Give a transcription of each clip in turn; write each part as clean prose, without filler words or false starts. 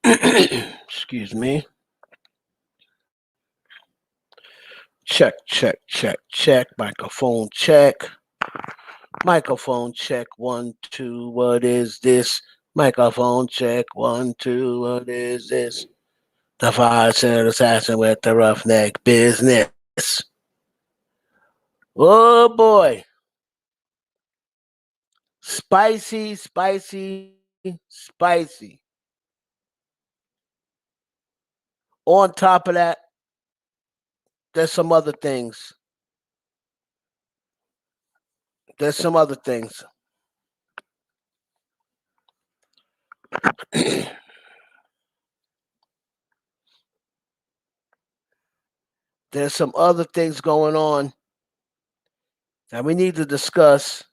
Excuse me. Check, check, check, check. Microphone check. Microphone check. 1, 2. What is this? Microphone check. 1, 2. What is this? The fire-centered assassin with the roughneck business. Oh boy. Spicy, spicy, spicy. On top of that, there's some other things. There's some other things. There's some other things going on that we need to discuss.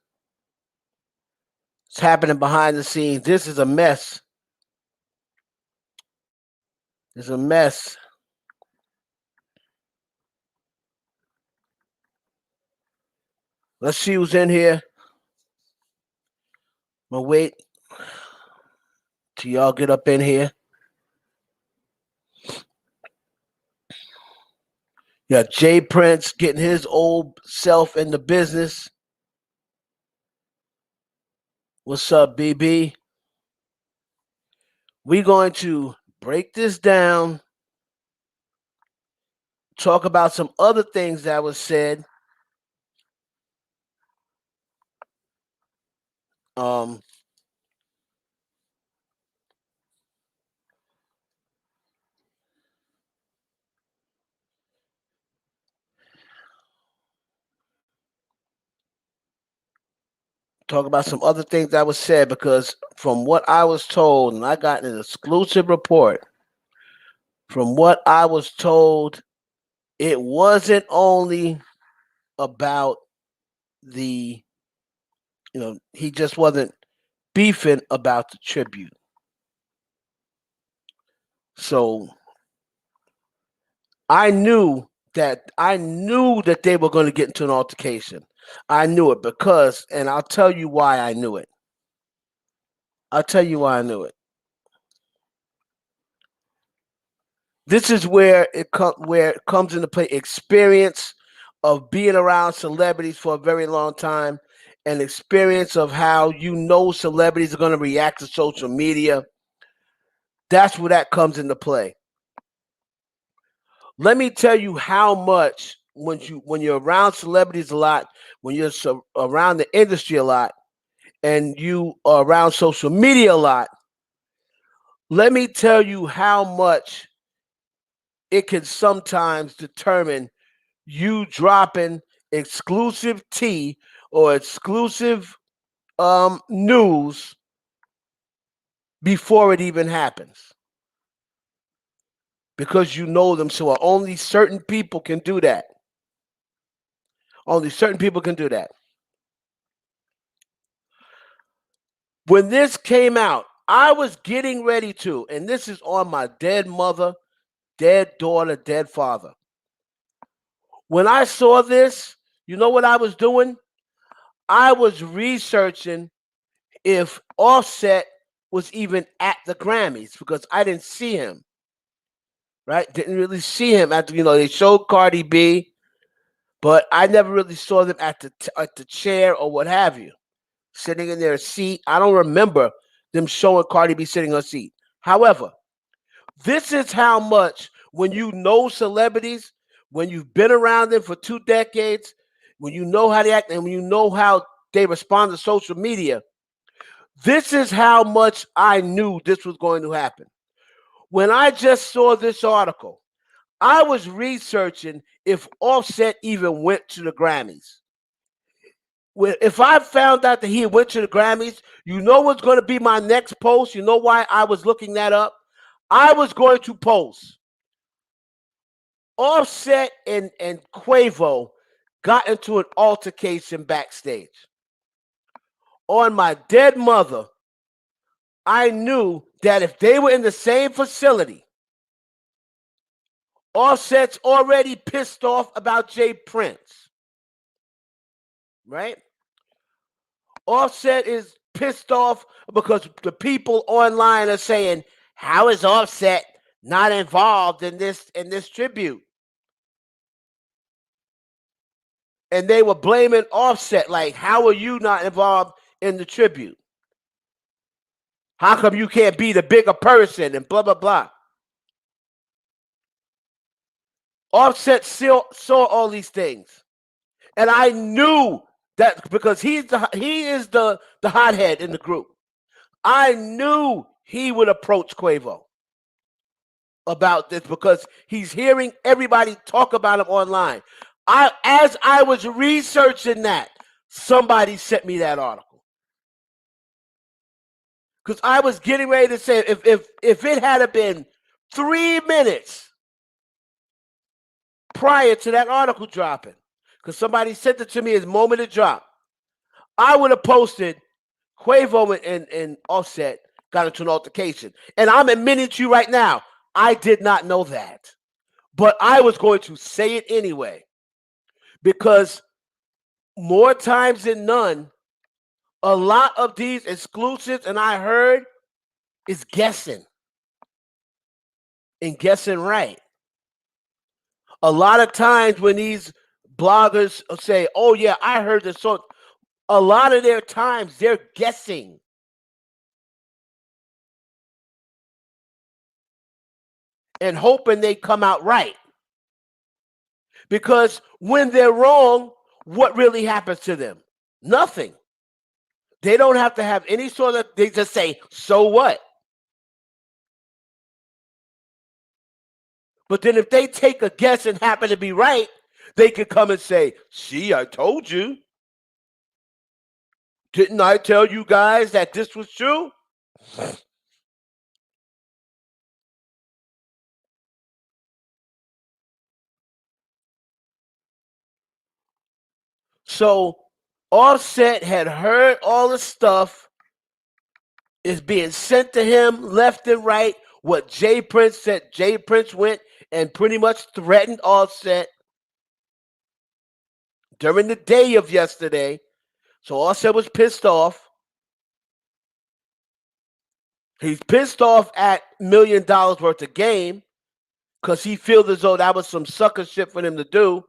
It's happening behind the scenes. This is a mess. It's a mess. Let's see who's in here. I'm gonna wait till y'all get up in here. You got Jay Prince getting his old self in the business. What's up, BB? We're going to break this down, talk about some other things that was said. Um, talk about some other things that was said because from what I was told, and I got an exclusive report, from what I was told, it wasn't only about the, he just wasn't beefing about the tribute. So I knew that they were going to get into an altercation. I knew it because, and I'll tell you why I knew it. I'll tell you why I knew it. This is where it comes into play experience of being around celebrities for a very long time and experience of how celebrities are going to react to social media. That's where that comes into play. Let me tell you how much when you're around celebrities a lot, when you're around the industry a lot, and you are around social media a lot. Let me tell you how much it can sometimes determine you dropping exclusive tea or exclusive news before it even happens because you know them so well. Only certain people can do that. Only certain people can do that. When this came out, I was getting ready to, and this is on my dead mother, dead daughter, dead father. When I saw this, you know what I was doing? I was researching if Offset was even at the Grammys because I didn't see him. Right? Didn't really see him at they showed Cardi B, but I never really saw them at the chair or what have you, sitting in their seat. I don't remember them showing Cardi B sitting on a seat. However, this is how much when you know celebrities, when you've been around them for 2 decades, when you know how they act and when you know how they respond to social media, this is how much I knew this was going to happen. When I just saw this article, I was researching if Offset even went to the Grammys. If I found out that he went to the Grammys, you know what's going to be my next post? You know why I was looking that up? I was going to post Offset and Quavo got into an altercation backstage. On my dead mother, I knew that if they were in the same facility, Offset's already pissed off about Jay Prince, right? Offset is pissed off because the people online are saying, how is Offset not involved in this tribute? And they were blaming Offset, like, how are you not involved in the tribute? How come you can't be the bigger person and blah, blah, blah? Offset still saw all these things. And I knew that because he is the hothead in the group. I knew he would approach Quavo about this because he's hearing everybody talk about him online. As I was researching that, somebody sent me that article. Because I was getting ready to say, if it had been 3 minutes prior to that article dropping, because somebody sent it to me as moment it dropped, I would have posted Quavo and Offset got into an altercation. And I'm admitting to you right now, I did not know that. But I was going to say it anyway. Because more times than none, a lot of these exclusives, and I heard, is guessing. And guessing right. A lot of times when these bloggers say, oh yeah, I heard this song, a lot of their times they're guessing. And hoping they come out right. Because when they're wrong, what really happens to them? Nothing. They don't have to have any sort of, they just say, so what? But then if they take a guess and happen to be right, they could come and say, see, I told you. Didn't I tell you guys that this was true? So Offset had heard all the stuff is being sent to him left and right. What Jay Prince said, Jay Prince went and pretty much threatened Offset during the day of yesterday. So Offset was pissed off. He's pissed off at $1 million worth of game because he feels as though that was some sucker shit for him to do.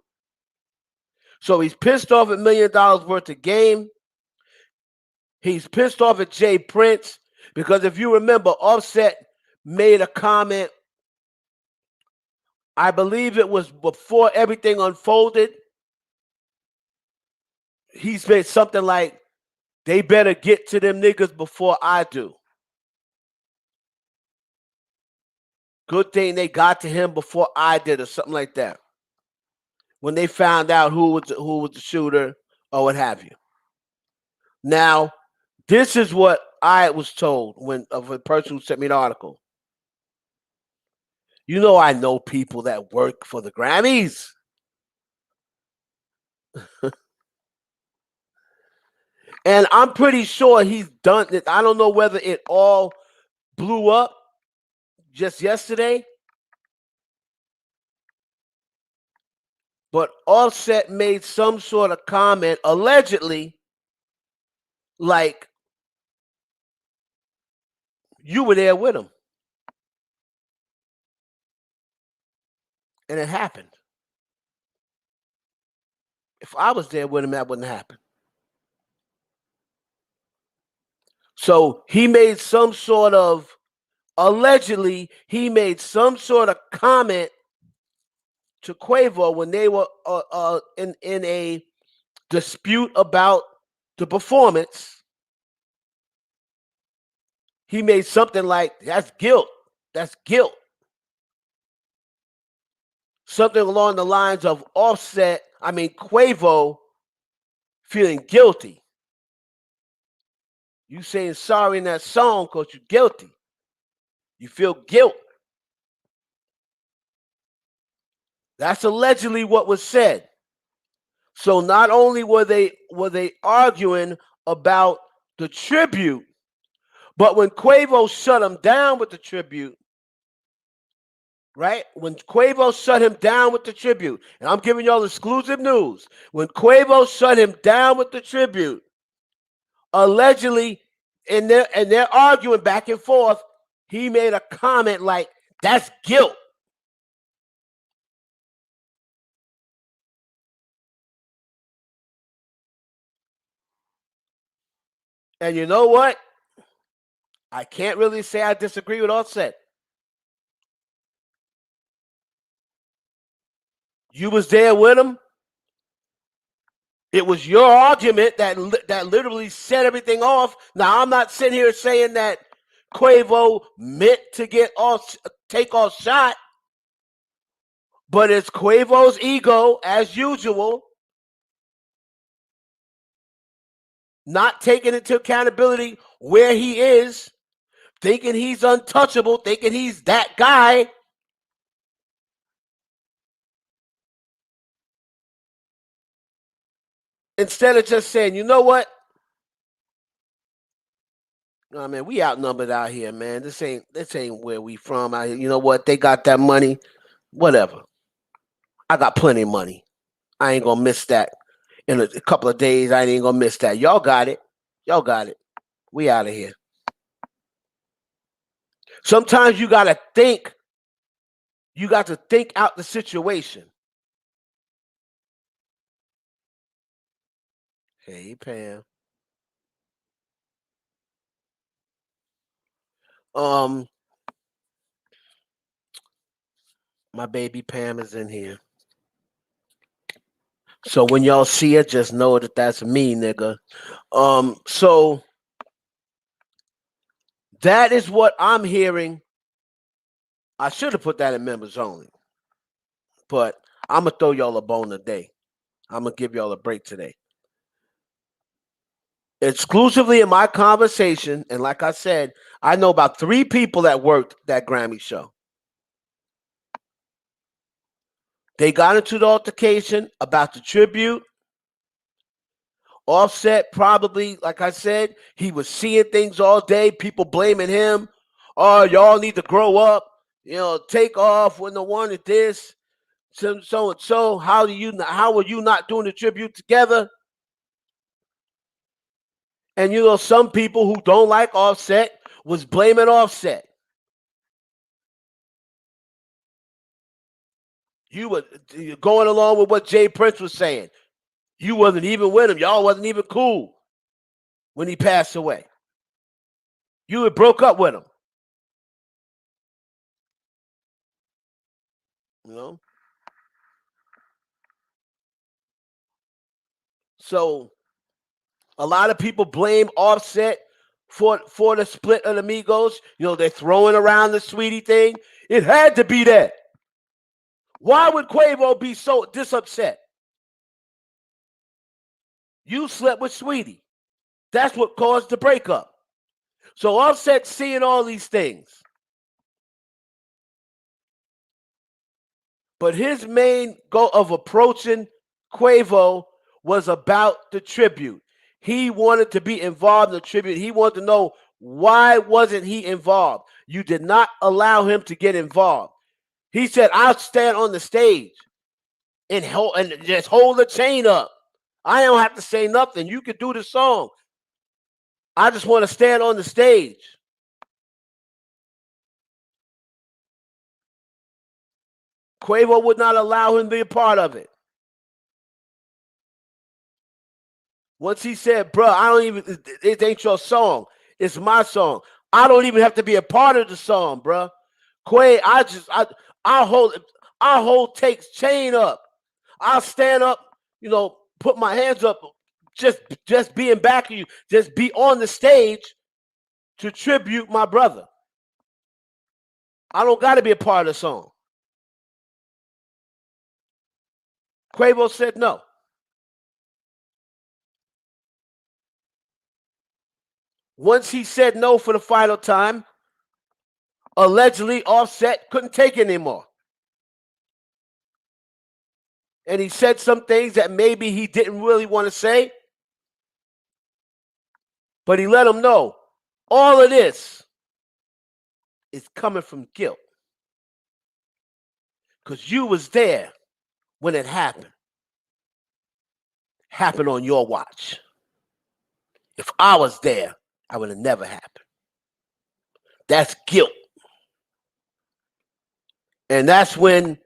So he's pissed off at $1 million worth of game. He's pissed off at Jay Prince because if you remember, Offset made a comment. I believe it was before everything unfolded. He said something like, they better get to them niggas before I do. Good thing they got to him before I did, or something like that. When they found out who was the shooter or what have you. Now, this is what I was told of a person who sent me an article. You know, I know people that work for the Grammys. And I'm pretty sure he's done it. I don't know whether it all blew up just yesterday. But Offset made some sort of comment, allegedly, like, you were there with him. And it happened. If I was there with him, that wouldn't happen. So he made some sort of, allegedly, he made some sort of comment to Quavo when they were in a dispute about the performance. He made something like, that's guilt. That's guilt. Something along the lines of Quavo feeling guilty. You saying sorry in that song because you're guilty. You feel guilt. That's allegedly what was said. So not only were they arguing about the tribute, but when Quavo shut him down with the tribute, right? When Quavo shut him down with the tribute, and I'm giving y'all exclusive news, when Quavo shut him down with the tribute, allegedly, and they're arguing back and forth, he made a comment like, that's guilt. And you know what? I can't really say I disagree with Offset. You was there with him. It was your argument that literally set everything off. Now I'm not sitting here saying that Quavo meant to get off Takeoff shot, but it's Quavo's ego as usual, not taking into accountability where he is, thinking he's untouchable, thinking he's that guy. Instead of just saying, you know what? No, man, we outnumbered out here, man. This ain't where we from out here. You know what? They got that money. Whatever. I got plenty of money. I ain't gonna miss that. In a couple of days, I ain't gonna miss that. Y'all got it. Y'all got it. We out of here. Sometimes you gotta think. You got to think out the situation. Hey, Pam. Um, my baby Pam is in here. So when y'all see it, just know that that's me, nigga. So that is what I'm hearing. I should have put that in members only, but I'm gonna throw y'all a bone today. I'm gonna give y'all a break today. Exclusively in my conversation, and like I said, I know about 3 people that worked that Grammy show. They got into the altercation about the tribute. Offset probably, like I said, he was seeing things all day, people blaming him. Oh, y'all need to grow up. Takeoff when the one at this, so and so. How are you not doing the tribute together? And some people who don't like Offset was blaming Offset. You were going along with what Jay Prince was saying. You wasn't even with him. Y'all wasn't even cool when he passed away. You had broke up with him. You know? So a lot of people blame Offset for the split of the Migos. They're throwing around the Sweetie thing. It had to be that. Why would Quavo be so upset? You slept with Sweetie. That's what caused the breakup. So Offset seeing all these things. But his main goal of approaching Quavo was about the tribute. He wanted to be involved in the tribute. He wanted to know, why wasn't he involved? You did not allow him to get involved. He said, I'll stand on the stage and just hold the chain up. I don't have to say nothing. You can do the song. I just want to stand on the stage. Quavo would not allow him to be a part of it. Once he said, bro, it ain't your song. It's my song. I don't even have to be a part of the song, bro. Quay, I'll hold Take's chain up. I'll stand up, put my hands up, just being back of you, just be on the stage to tribute my brother. I don't got to be a part of the song. Quavo said no. Once he said no for the final time, allegedly Offset couldn't take it anymore. And he said some things that maybe he didn't really want to say. But he let him know all of this is coming from guilt. Because you was there when it happened. Happened on your watch. If I was there, I would have never happened. That's guilt. And that's when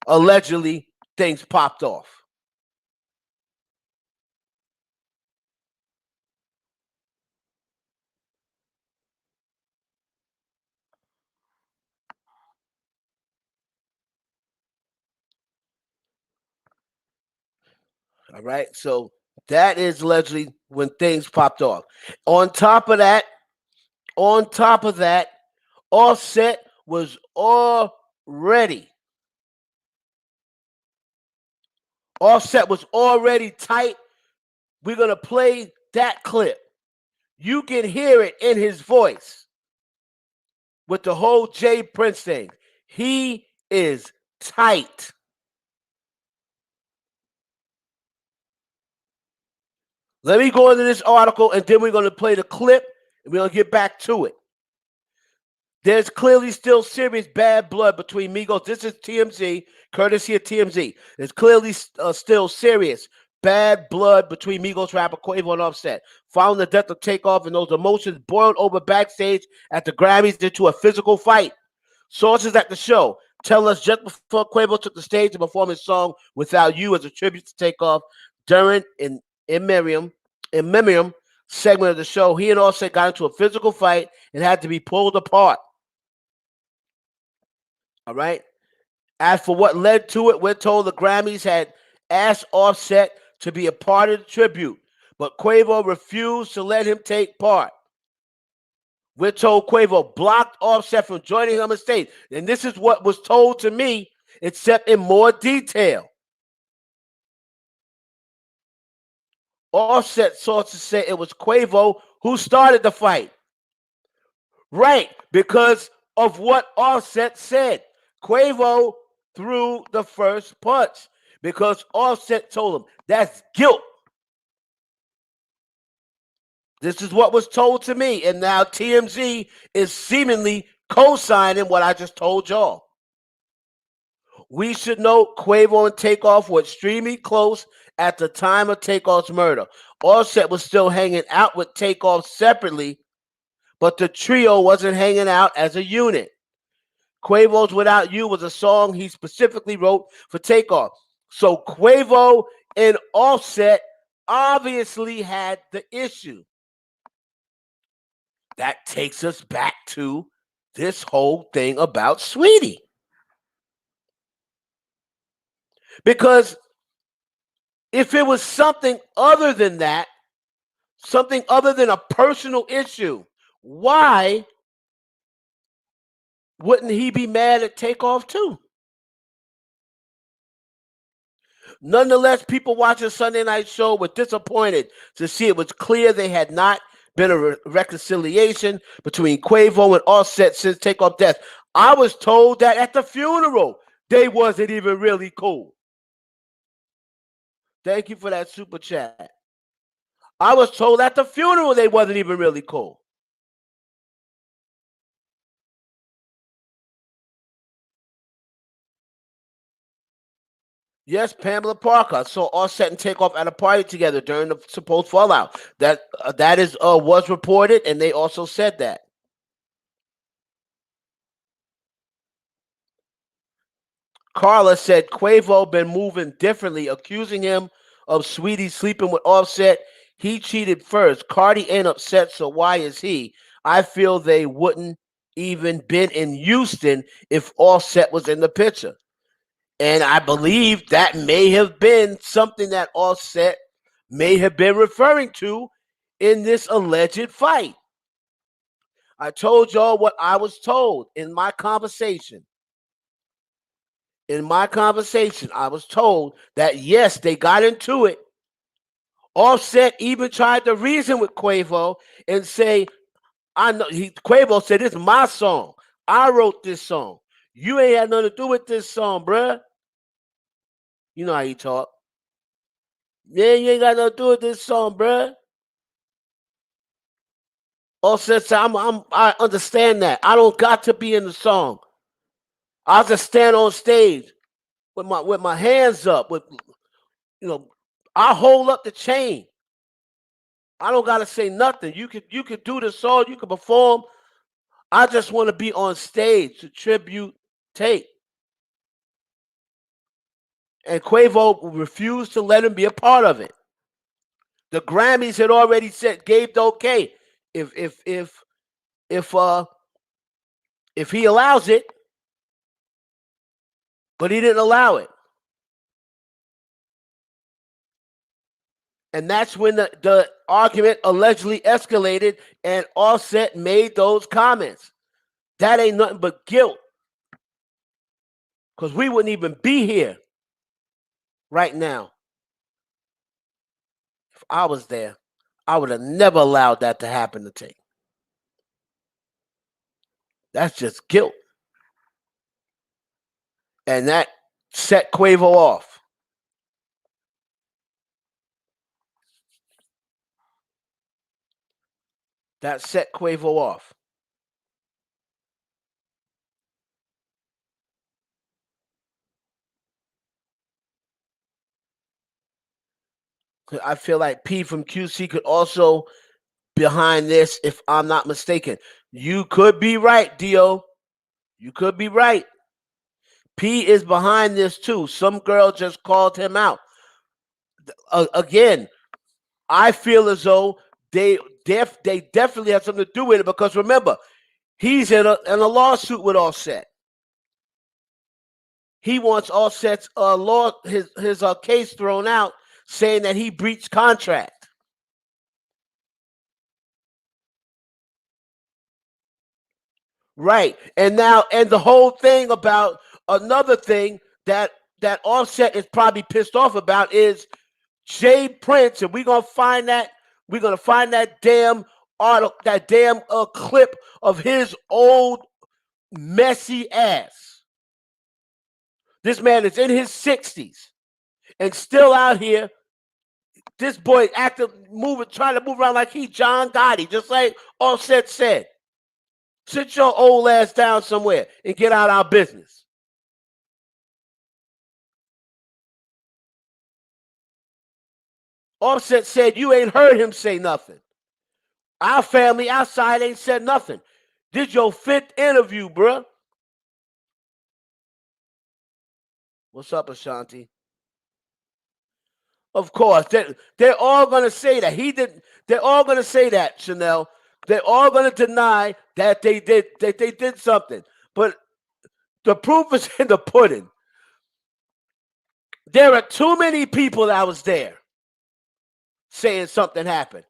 allegedly things popped off. All right. So that is allegedly when things popped off. On top of that, on top of that, Offset was already Offset was already tight. We're gonna play that clip. You can hear it in his voice with the whole Jay Prince thing. He is tight. Let me go into this article and then we're going to play the clip and we're going to get back to it. There's clearly still serious bad blood between Migos. This is TMZ, courtesy of TMZ. There's clearly still serious bad blood between Migos rapper Quavo and Offset. Following the death of Takeoff, and those emotions boiled over backstage at the Grammys into a physical fight. Sources at the show tell us just before Quavo took the stage to perform his song "Without You" as a tribute to Takeoff during in memoriam segment of the show, he and Offset got into a physical fight and had to be pulled apart. All right. As for what led to it, we're told the Grammys had asked Offset to be a part of the tribute, but Quavo refused to let him take part. We're told Quavo blocked Offset from joining him on stage. And this is what was told to me, except in more detail. Offset sources say it was Quavo who started the fight. Right, because of what Offset said. Quavo threw the first punch because Offset told him that's guilt. This is what was told to me, and now TMZ is seemingly co-signing what I just told y'all. We should note Quavo and Takeoff were extremely close at the time of Takeoff's murder. Offset was still hanging out with Takeoff separately, but the trio wasn't hanging out as a unit. Quavo's "Without You" was a song he specifically wrote for Takeoff. So Quavo and Offset obviously had the issue. That takes us back to this whole thing about Sweetie. Because if it was something other than that, something other than a personal issue, why wouldn't he be mad at Takeoff too? Nonetheless, people watching Sunday Night Show were disappointed to see it was clear they had not been a reconciliation between Quavo and Offset since Takeoff death. I was told that at the funeral they wasn't even really cool. Thank you for that super chat. I was told at the funeral they wasn't even really cool. Yes, Pamela Parker saw Offset and Takeoff at a party together during the supposed fallout. That is was reported, and they also said that. Carla said Quavo been moving differently, accusing him of Sweetie sleeping with Offset. He cheated first. Cardi ain't upset, so why is he? I feel they wouldn't even been in Houston if Offset was in the picture. And I believe that may have been something that Offset may have been referring to in this alleged fight. I told y'all what I was told in my conversation. In my conversation, I was told that yes, they got into it. Offset even tried to reason with Quavo and say, I know Quavo said, "This is my song. I wrote this song. You ain't had nothing to do with this song, bruh." You know how he talk. Yeah, you ain't got nothing to do with this song, bruh. Offset said, I understand that. I don't got to be in the song. I'll just stand on stage with my hands up, with I hold up the chain. I don't gotta say nothing. You could do the song, you can perform. I just want to be on stage to tribute Tate. and Quavo refused to let him be a part of it. The Grammys had already gave the okay. If if if if uh if he allows it, but he didn't allow it. And that's when the argument allegedly escalated and Offset made those comments. That ain't nothing but guilt. Because we wouldn't even be here right now. If I was there, I would have never allowed that to happen to Tate. That's just guilt. And that set Quavo off. That set Quavo off. I feel like P from QC could also behind this, if I'm not mistaken. You could be right, Dio. You could be right. P is behind this too. Some girl just called him out. Again, I feel as though they definitely have something to do with it because remember, he's in a lawsuit with Offset. He wants Offset's his case thrown out, saying that he breached contract. Right. And the whole thing about another thing that Offset is probably pissed off about is Jay Prince, and we're gonna find that damn article, that damn clip of his old messy ass. This man is in his 60s and still out here. This boy trying to move around like he John Gotti, just like Offset said. Sit your old ass down somewhere and get out of our business. Offset said you ain't heard him say nothing. Our family outside ain't said nothing. Did your 5th interview, bruh. What's up, Ashanti? Of course, they're all gonna say that he didn't. They're all gonna say that, Chanel. They're all gonna deny that they did something. But the proof is in the pudding. There are too many people that was there saying something happened.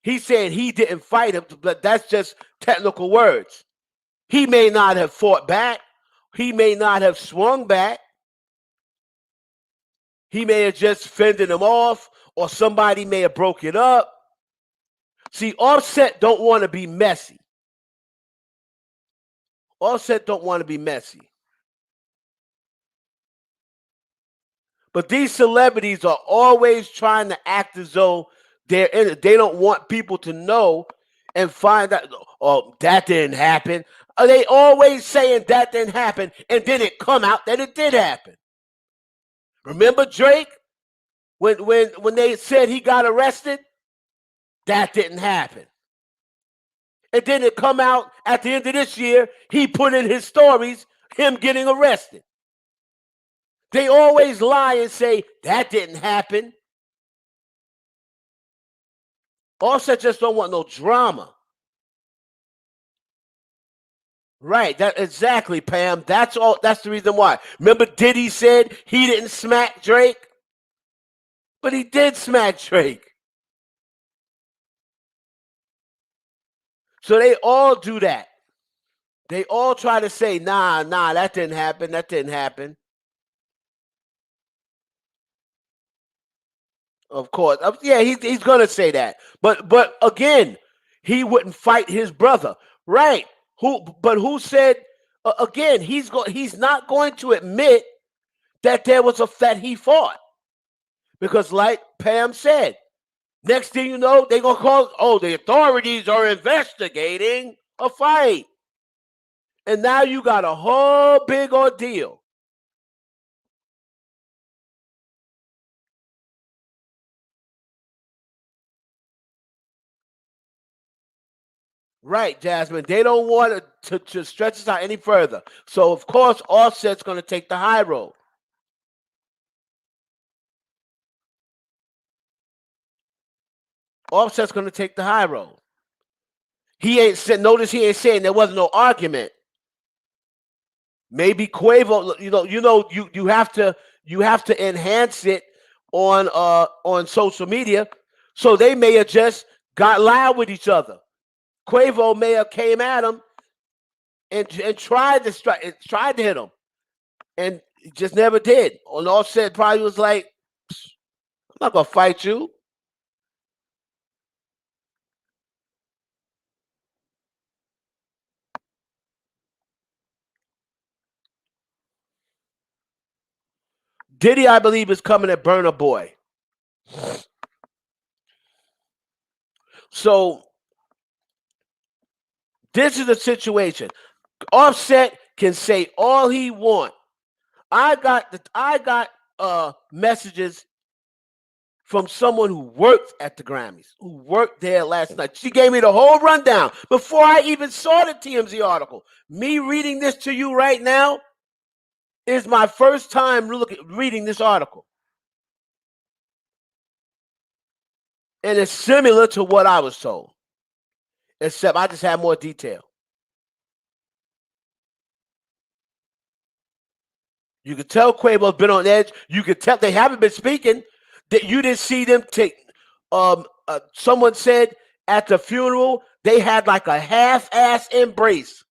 He said he didn't fight him, but that's just technical words. He may not have fought back. He may not have swung back. He may have just fended him off, or somebody may have broke it up. See, Offset don't want to be messy. Offset don't want to be messy. But these celebrities are always trying to act as though they're in it. They don't want people to know and find out, oh, that didn't happen. Are they always saying that didn't happen, and then it come out that it did happen? Remember Drake? When they said he got arrested? That didn't happen. And then it come out at the end of this year, he put in his stories, him getting arrested. They always lie and say, that didn't happen. Offset just don't want no drama. Right, that exactly, Pam. That's all. That's the reason why. Remember Diddy said he didn't smack Drake? But he did smack Drake. So they all do that. They all try to say, nah, that didn't happen. That didn't happen. Of course. Yeah, he's going to say that. But again, he wouldn't fight his brother. Right. Who said, again, he's not going to admit that that he fought. Because like Pam said, next thing you know, they're going to call, the authorities are investigating a fight. And now you got a whole big ordeal. Right, Jasmine. They don't want to stretch this out any further. So, of course, Offset's going to take the high road. Offset's going to take the high road. He ain't said. Notice he ain't saying there wasn't no argument. Maybe Quavo. You have to enhance it on social media. So they may have just got loud with each other. Quavo may have came at him and tried to hit him, and he just never did. And Offset probably was like, "I'm not gonna fight you." Diddy, I believe, is coming at Burna Boy. So this is the situation. Offset can say all he want. I got messages from someone who worked at the Grammys, who worked there last night. She gave me the whole rundown before I even saw the TMZ article. Me reading this to you right now is my first time reading this article. And it's similar to what I was told, except I just have more detail. You could tell Quavo's been on edge. You could tell they haven't been speaking. That you didn't see them take. Someone said at the funeral they had like a half-ass embrace.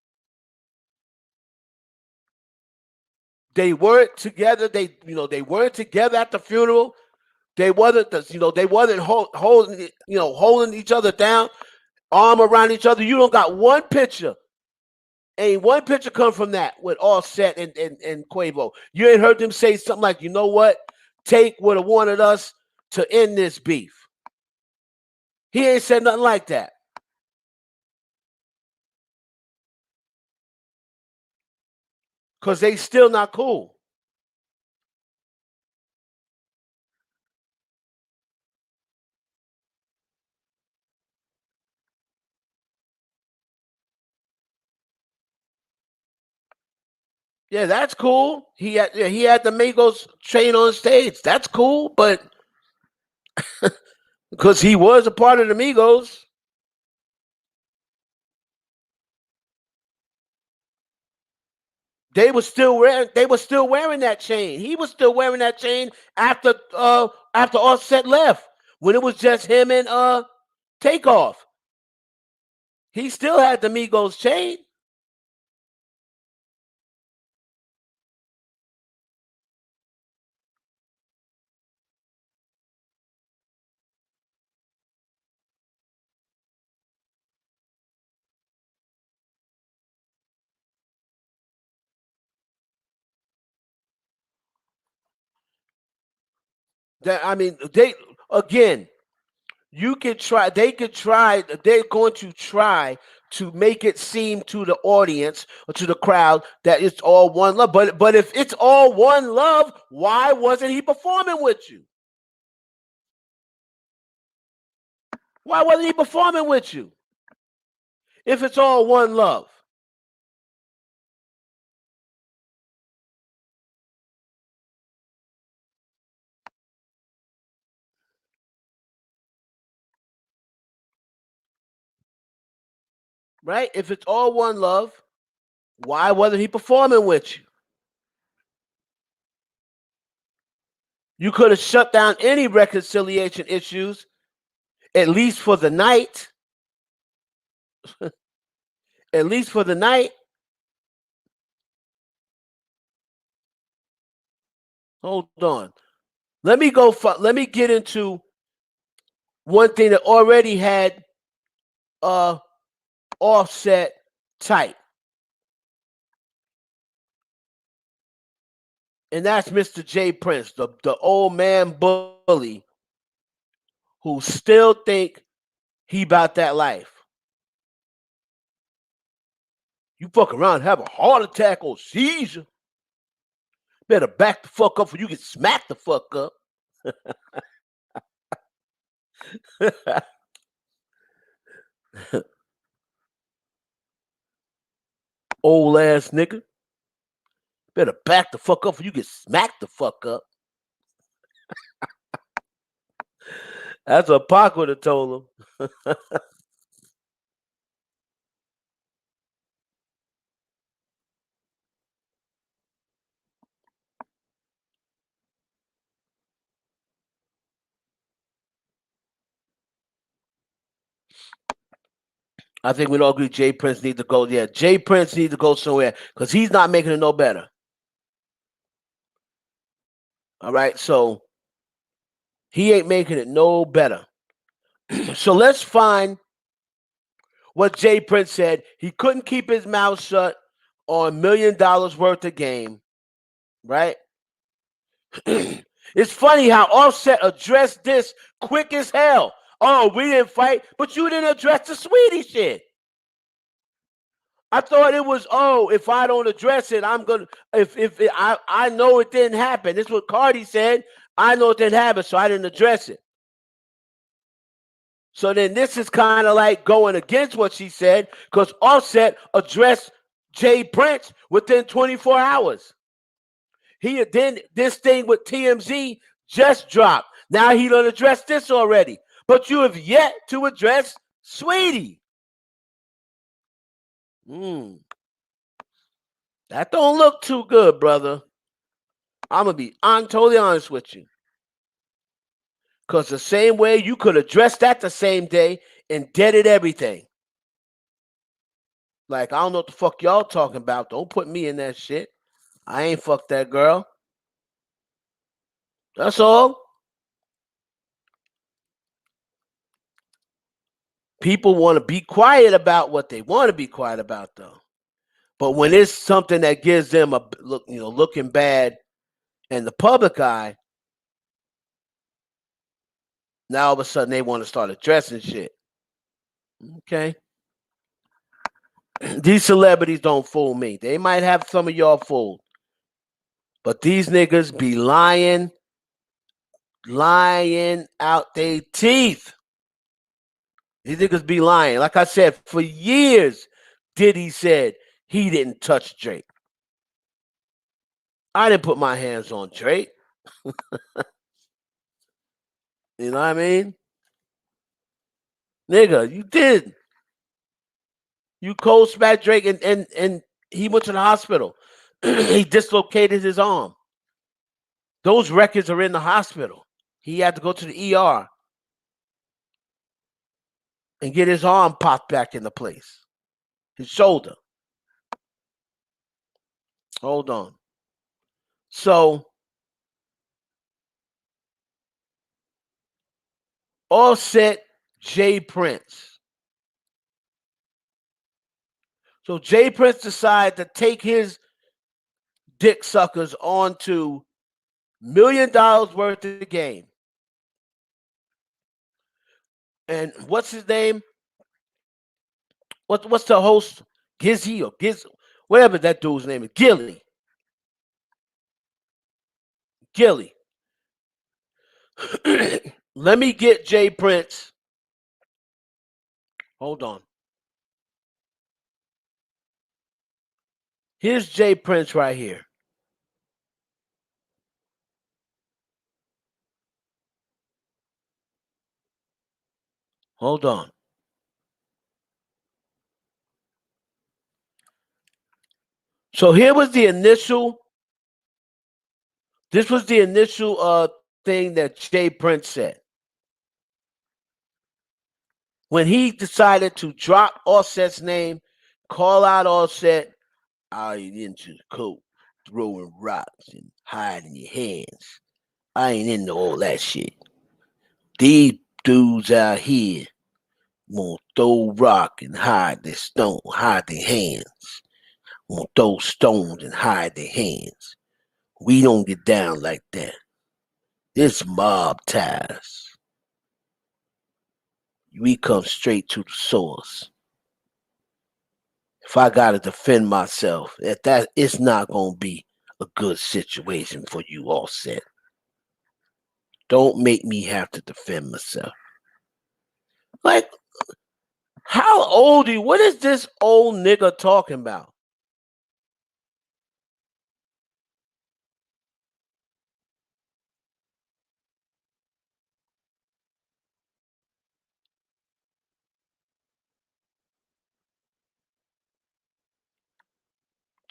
They weren't together. They weren't together at the funeral. They wasn't. They wasn't holding each other down, arm around each other. You don't got one picture. Ain't one picture come from that with Offset and Quavo. You ain't heard them say something like, you know what? Take would have wanted us to end this beef. He ain't said nothing like that. Because they still not cool. Yeah, that's cool. He had the Migos chain on stage. That's cool, but because he was a part of the Migos. They were still wearing that chain. He was still wearing that chain after Offset left. When it was just him and Takeoff. He still had the Migos chain. They again. You could try. They could try. They're going to try to make it seem to the audience or to the crowd that it's all one love. But if it's all one love, why wasn't he performing with you? Why wasn't he performing with you? If it's all one love. Right? If it's all one love, why wasn't he performing with you? You could have shut down any reconciliation issues, at least for the night. At least for the night. Hold on. Let me go. Let me get into one thing that already had Offset tight, and that's Mr. J. Prince, the old man bully who still think he about that life. You fuck around, have a heart attack or seizure. Better back the fuck up, or you get smacked the fuck up. Old ass nigga. Better back the fuck up, or you get smacked the fuck up. That's what Pac would have told him. I think we'd all agree Jay Prince needs to go. Yeah, Jay Prince needs to go somewhere because he's not making it no better. All right, so he ain't making it no better. So let's find what Jay Prince said. He couldn't keep his mouth shut on $1 million worth of game, right? It's funny how Offset addressed this quick as hell. Oh, we didn't fight, but you didn't address the sweetie shit. I thought it was, oh, if I don't address it, I'm gonna I know it didn't happen. This is what Cardi said. I know it didn't happen, so I didn't address it. So then this is kind of like going against what she said because Offset addressed Jay Prince within 24 hours. He then this thing with TMZ just dropped. Now he done addressed this already. But you have yet to address Sweetie. That don't look too good, brother. I'm totally honest with you. Because the same way you could address that the same day and deaded everything. Like, I don't know what the fuck y'all talking about. Don't put me in that shit. I ain't fucked that girl. That's all. People want to be quiet about what they want to be quiet about, though. But when it's something that gives them a look, looking bad in the public eye, now all of a sudden they want to start addressing shit. Okay. These celebrities don't fool me. They might have some of y'all fooled. But these niggas be lying out their teeth. These niggas be lying. Like I said, for years, Diddy said he didn't touch Drake. I didn't put my hands on Drake. You know what I mean? Nigga, you did. You cold smacked Drake and he went to the hospital. He dislocated his arm. Those records are in the hospital. He had to go to the ER and get his arm popped back into place. His shoulder. Hold on. So Offset Jay Prince. So Jay Prince decided to take his dick suckers onto $1 million worth of game. And what's his name? What's the host? Gizzy or Giz, whatever that dude's name is. Gilly. Let me get Jay Prince. Hold on. Here's Jay Prince right here. Hold on. So here was the initial. This was the initial thing that Jay Prince said. When he decided to drop Offset's name, call out Offset, I ain't into the coat, throwing rocks and hiding your hands. I ain't into all that shit. These dudes out here won't throw rock and hide their stone, hide their hands. Won't throw stones and hide their hands. We don't get down like that. This mob ties. We come straight to the source. If I gotta defend myself, that it's not gonna be a good situation for you, Offset. Don't make me have to defend myself. Like, how old are you? What is this old nigga talking about?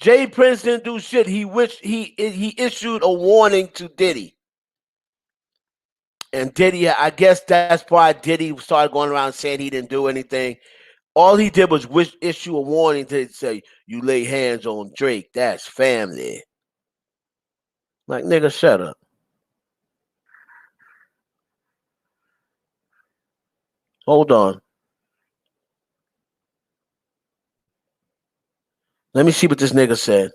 Jay Prince didn't do shit. He issued a warning to Diddy. And Diddy, I guess that's why Diddy started going around saying he didn't do anything. All he did was issue a warning to say, you lay hands on Drake, that's family. Like, nigga, shut up. Hold on. Let me see what this nigga said.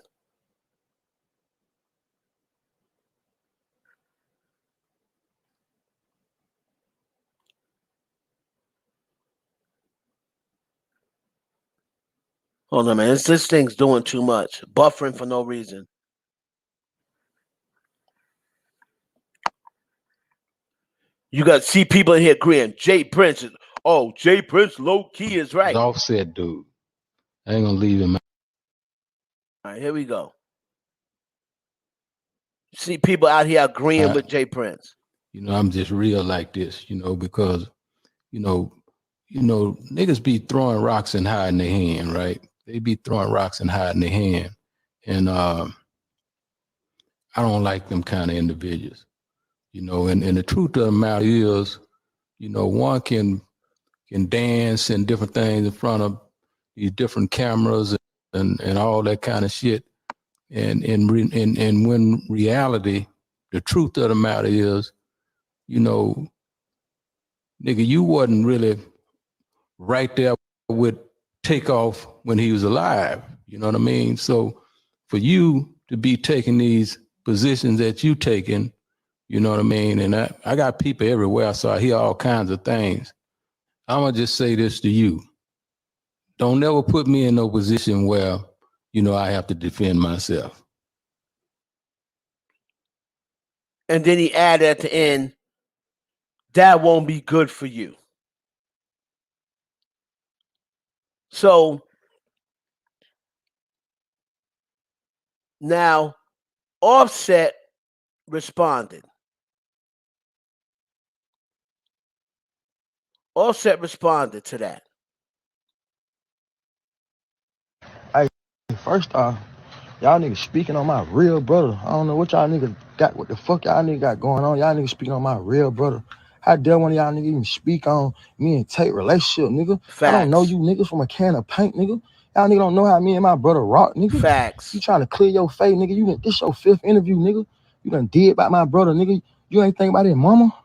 Hold on, man. This thing's doing too much. Buffering for no reason. You got to see people in here agreeing. Jay Prince is, Jay Prince low key is right. Offset, dude. I ain't gonna leave him out. All right, here we go. See people out here agreeing with Jay Prince. I'm just real like this, because, niggas be throwing rocks and hiding their hand, right? They be throwing rocks and hiding their hand. And I don't like them kind of individuals, and the truth of the matter is, one can dance and different things in front of these different cameras and all that kind of shit. And when reality, the truth of the matter is, nigga, you wasn't really right there with Takeoff when he was alive. You know what I mean? So for you to be taking these positions that you taking, you know what I mean? And I got people everywhere, so I hear all kinds of things. I'm going to just say this to you. Don't never put me in no position where, I have to defend myself. And then he added at the end, that won't be good for you. So now Offset responded. Offset responded to that. Hey, first off, y'all niggas speaking on my real brother. I don't know what y'all niggas got, what the fuck y'all niggas got going on. Y'all niggas speaking on my real brother. How dare one of y'all niggas even speak on me and Tate relationship, nigga? Facts. I don't know you niggas from a can of paint, nigga. Y'all niggas don't know how me and my brother rock, nigga. Facts. You trying to clear your face, nigga. This your 5th interview, nigga. You done did about my brother, nigga. You ain't think about his mama.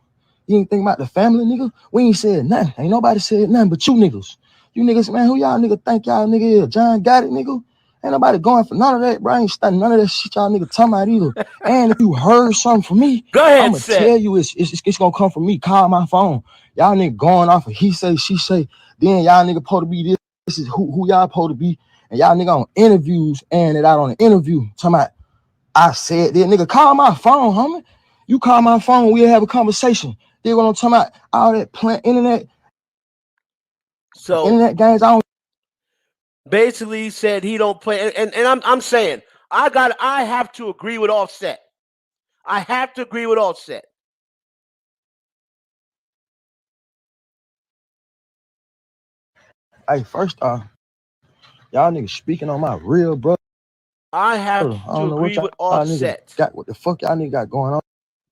You ain't think about the family, nigga. We ain't said nothing. Ain't nobody said nothing but you niggas. You niggas, man, who y'all nigga think y'all nigga is? John got it, nigga. Ain't nobody going for none of that, bro. I ain't studying none of that shit y'all nigga talking about either. And if you heard something from me, go ahead, I'ma tell you it's gonna come from me. Call my phone. Y'all nigga going off of he say, she say. Then y'all nigga supposed to be this. This is who y'all supposed to be. And y'all nigga on interviews and it out on an interview. Talking about, I said that, nigga, call my phone, homie. You call my phone, we'll have a conversation. They what I'm talking about, all that plant internet. So internet games, I don't. Basically said he don't play, and I'm saying I have to agree with Offset. I have to agree with Offset. Hey, first off, y'all niggas speaking on my real brother. I have to agree with Offset. Got what the fuck y'all niggas got going on?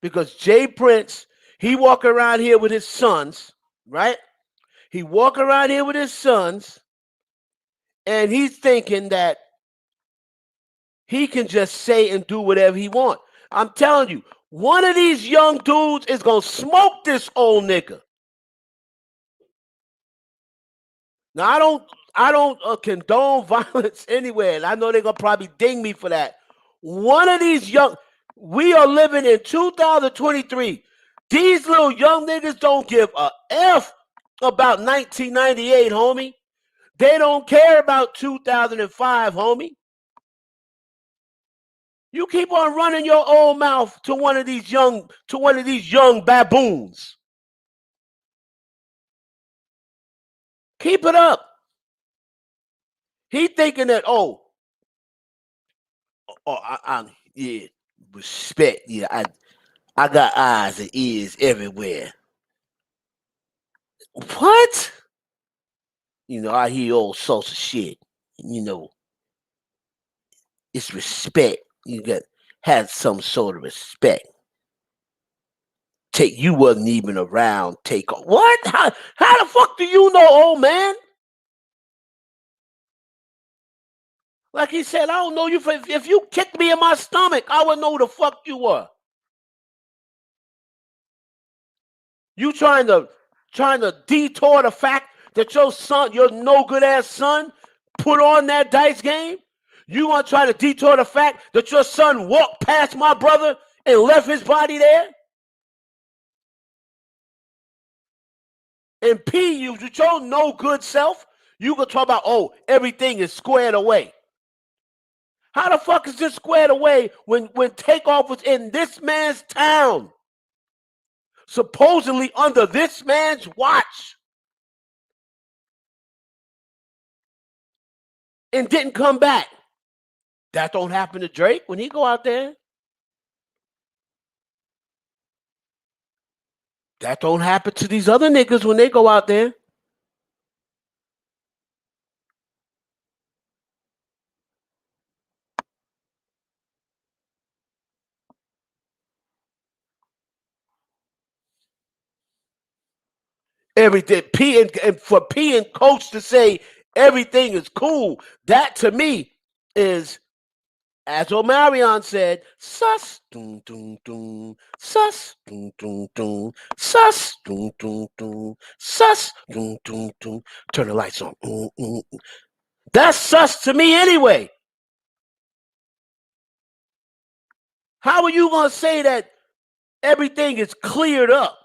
Because Jay Prince, he walk around here with his sons, right? He walk around here with his sons, and he's thinking that he can just say and do whatever he want. I'm telling you, one of these young dudes is gonna smoke this old nigga. Now I don't condone violence anywhere, and I know they're gonna probably ding me for that. One of these we are living in 2023. These little young niggas don't give a F about 1998, homie. They don't care about 2005, homie. You keep on running your old mouth to one of these young baboons. Keep it up. He thinking that yeah, respect. Yeah, I got eyes and ears everywhere. What? I hear all sorts of shit. It's respect. You got had some sort of respect. You wasn't even around. Takeoff. What? How the fuck do you know, old man? Like he said, I don't know you. If you kicked me in my stomach, I would know who the fuck you were. You trying to detour the fact that your son, your no good ass son, put on that dice game? You want to try to detour the fact that your son walked past my brother and left his body there? And P, you with your no good self, you can talk about, oh, everything is squared away. How the fuck is this squared away when Takeoff was in this man's town? Supposedly under this man's watch. And didn't come back. That don't happen to Drake when he go out there. That don't happen to these other niggas when they go out there. Everything and for P and Coach to say everything is cool, that to me is, as Omarion said, sus, dun, dun, dun, sus, dun, dun, dun, sus, dun, dun, dun, sus, dun, dun, dun. Turn the lights on. That's sus to me anyway. How are you gonna say that everything is cleared up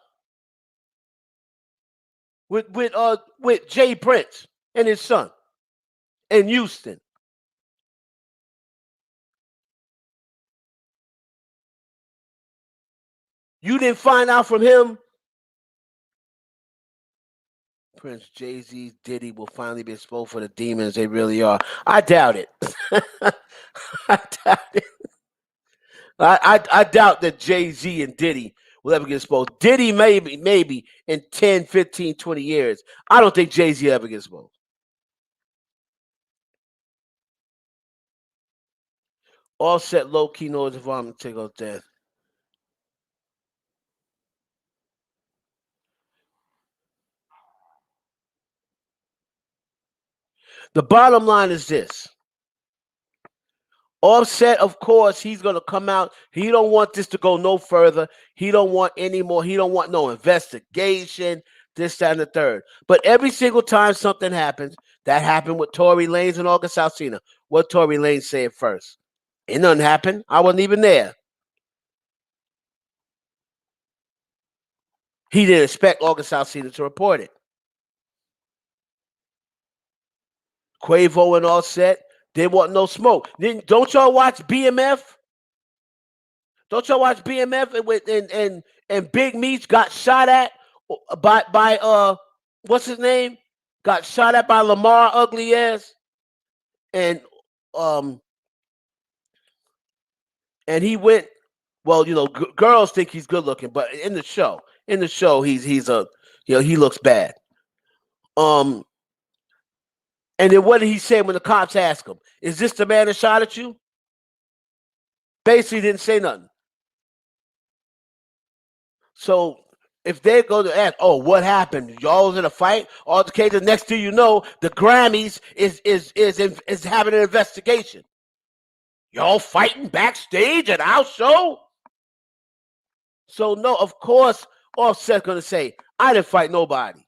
with Jay Prince and his son in Houston? You didn't find out from him. Prince, Jay-Z, Diddy will finally be exposed for the demons they really are. I doubt it. I doubt it. I doubt that Jay-Z and Diddy will ever get exposed. Diddy maybe in 10, 15, 20 years. I don't think Jay-Z ever gets exposed. Offset low-key knows if I'm going to take off that. The bottom line is this. Offset, of course, he's going to come out. He don't want this to go no further. He don't want any more. He don't want no investigation, this, that, and the third. But every single time something happens, that happened with Tory Lanez and August Alsina. What Tory Lanez said first? It nothing happened. I wasn't even there. He didn't expect August Alsina to report it. Quavo and Offset, they want no smoke. Then don't y'all watch BMF? Don't y'all watch BMF and Big Meech got shot at by what's his name? Got shot at by Lamar ugly ass. And and he went, well, girls think he's good looking, but in the show he's a, he looks bad. And then what did he say when the cops asked him? Is this the man that shot at you? Basically didn't say nothing. So if they go to ask, oh, what happened? Y'all was in a fight, altercation. Next thing you know, the Grammys is having an investigation. Y'all fighting backstage at our show? So no, of course, Offset's gonna say, I didn't fight nobody.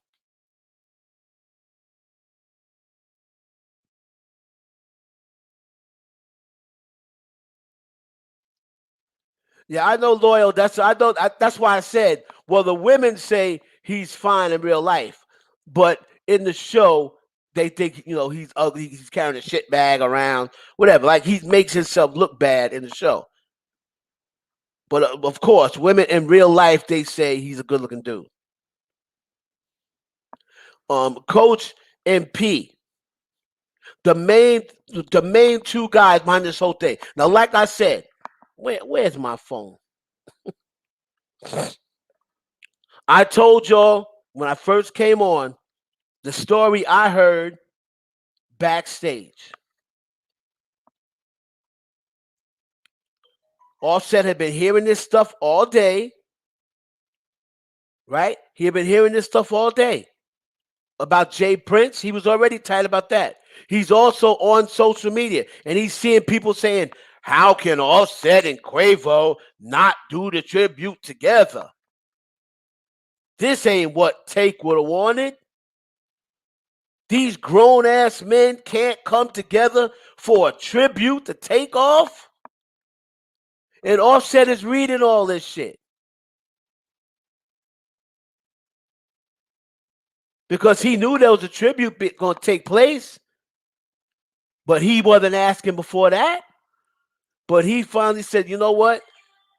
Yeah, I know, Loyal. That's why I said, well, the women say he's fine in real life, but in the show they think he's ugly. He's carrying a shit bag around, whatever. Like he makes himself look bad in the show. But of course, women in real life they say he's a good looking dude. Coach and P, the main two guys behind this whole thing. Now, like I said, where's my phone? I told y'all when I first came on the story I heard backstage. Offset had been hearing this stuff all day, right? He had been hearing this stuff all day about Jay Prince. He was already tight about that. He's also on social media, and he's seeing people saying, how can Offset and Quavo not do the tribute together? This ain't what Take would have wanted. These grown-ass men can't come together for a tribute to Takeoff? And Offset is reading all this shit. Because he knew there was a tribute going to take place. But he wasn't asking before that. But he finally said, you know what?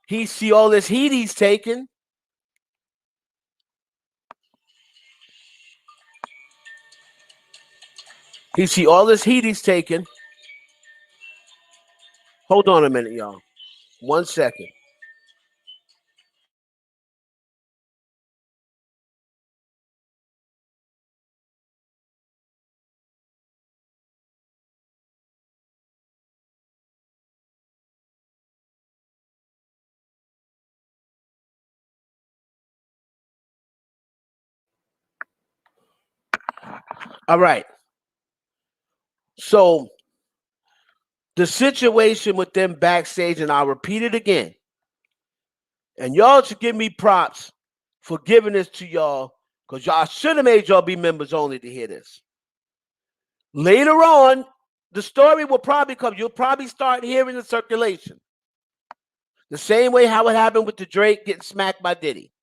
He see all this heat he's taking. He see all this heat he's taking. Hold on a minute, y'all. 1 second. All right. So the situation with them backstage, and I'll repeat it again. And y'all should give me props for giving this to y'all, because y'all should have made y'all be members only to hear this. Later on, the story will probably come. You'll probably start hearing the circulation. The same way how it happened with the Drake getting smacked by Diddy.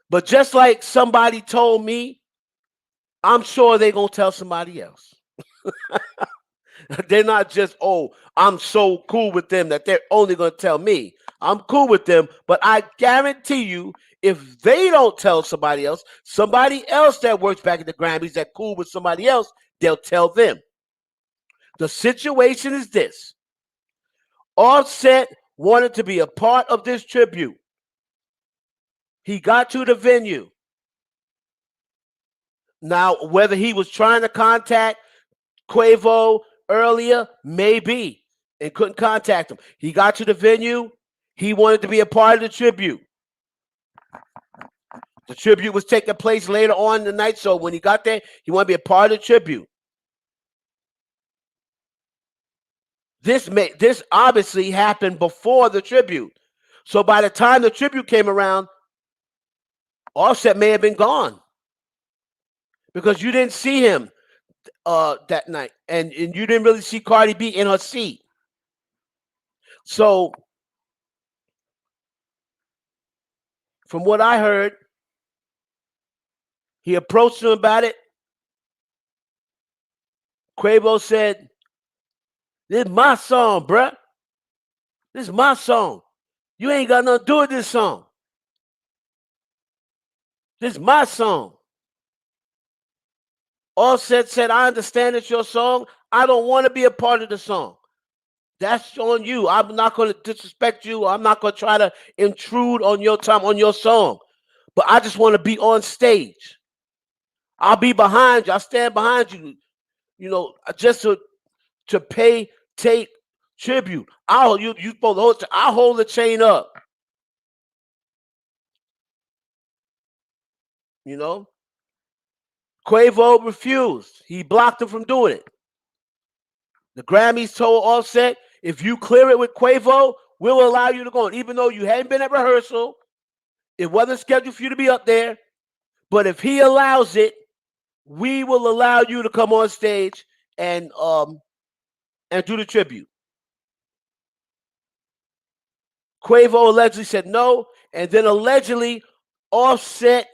But just like somebody told me, I'm sure they're going to tell somebody else. They're not just, oh, I'm so cool with them that they're only going to tell me. I'm cool with them, but I guarantee you, if they don't tell somebody else that works back at the Grammys that cool with somebody else, they'll tell them. The situation is this. Offset wanted to be a part of this tribute. He got to the venue. Now, whether he was trying to contact Quavo earlier, maybe, and couldn't contact him. He got to the venue. He wanted to be a part of the tribute. The tribute was taking place later on in the night, so when he got there, he wanted to be a part of the tribute. This obviously happened before the tribute. So by the time the tribute came around, Offset may have been gone. Because you didn't see him that night. And you didn't really see Cardi B in her seat. So from what I heard, he approached him about it. Quavo said, this is my song, bruh. This is my song. You ain't got nothing to do with this song. This is my song. Offset said, I understand it's your song. I don't want to be a part of the song. That's on you. I'm not going to disrespect you. I'm not going to try to intrude on your time, on your song. But I just want to be on stage. I'll be behind you. I'll stand behind you, you know, just to pay, take tribute. You supposed to hold, I'll hold the chain up. You know? Quavo refused. He blocked him from doing it. The Grammys told Offset, if you clear it with Quavo, we'll allow you to go on. Even though you hadn't been at rehearsal, it wasn't scheduled for you to be up there. But if he allows it, we will allow you to come on stage and do the tribute. Quavo allegedly said no, and then allegedly Offset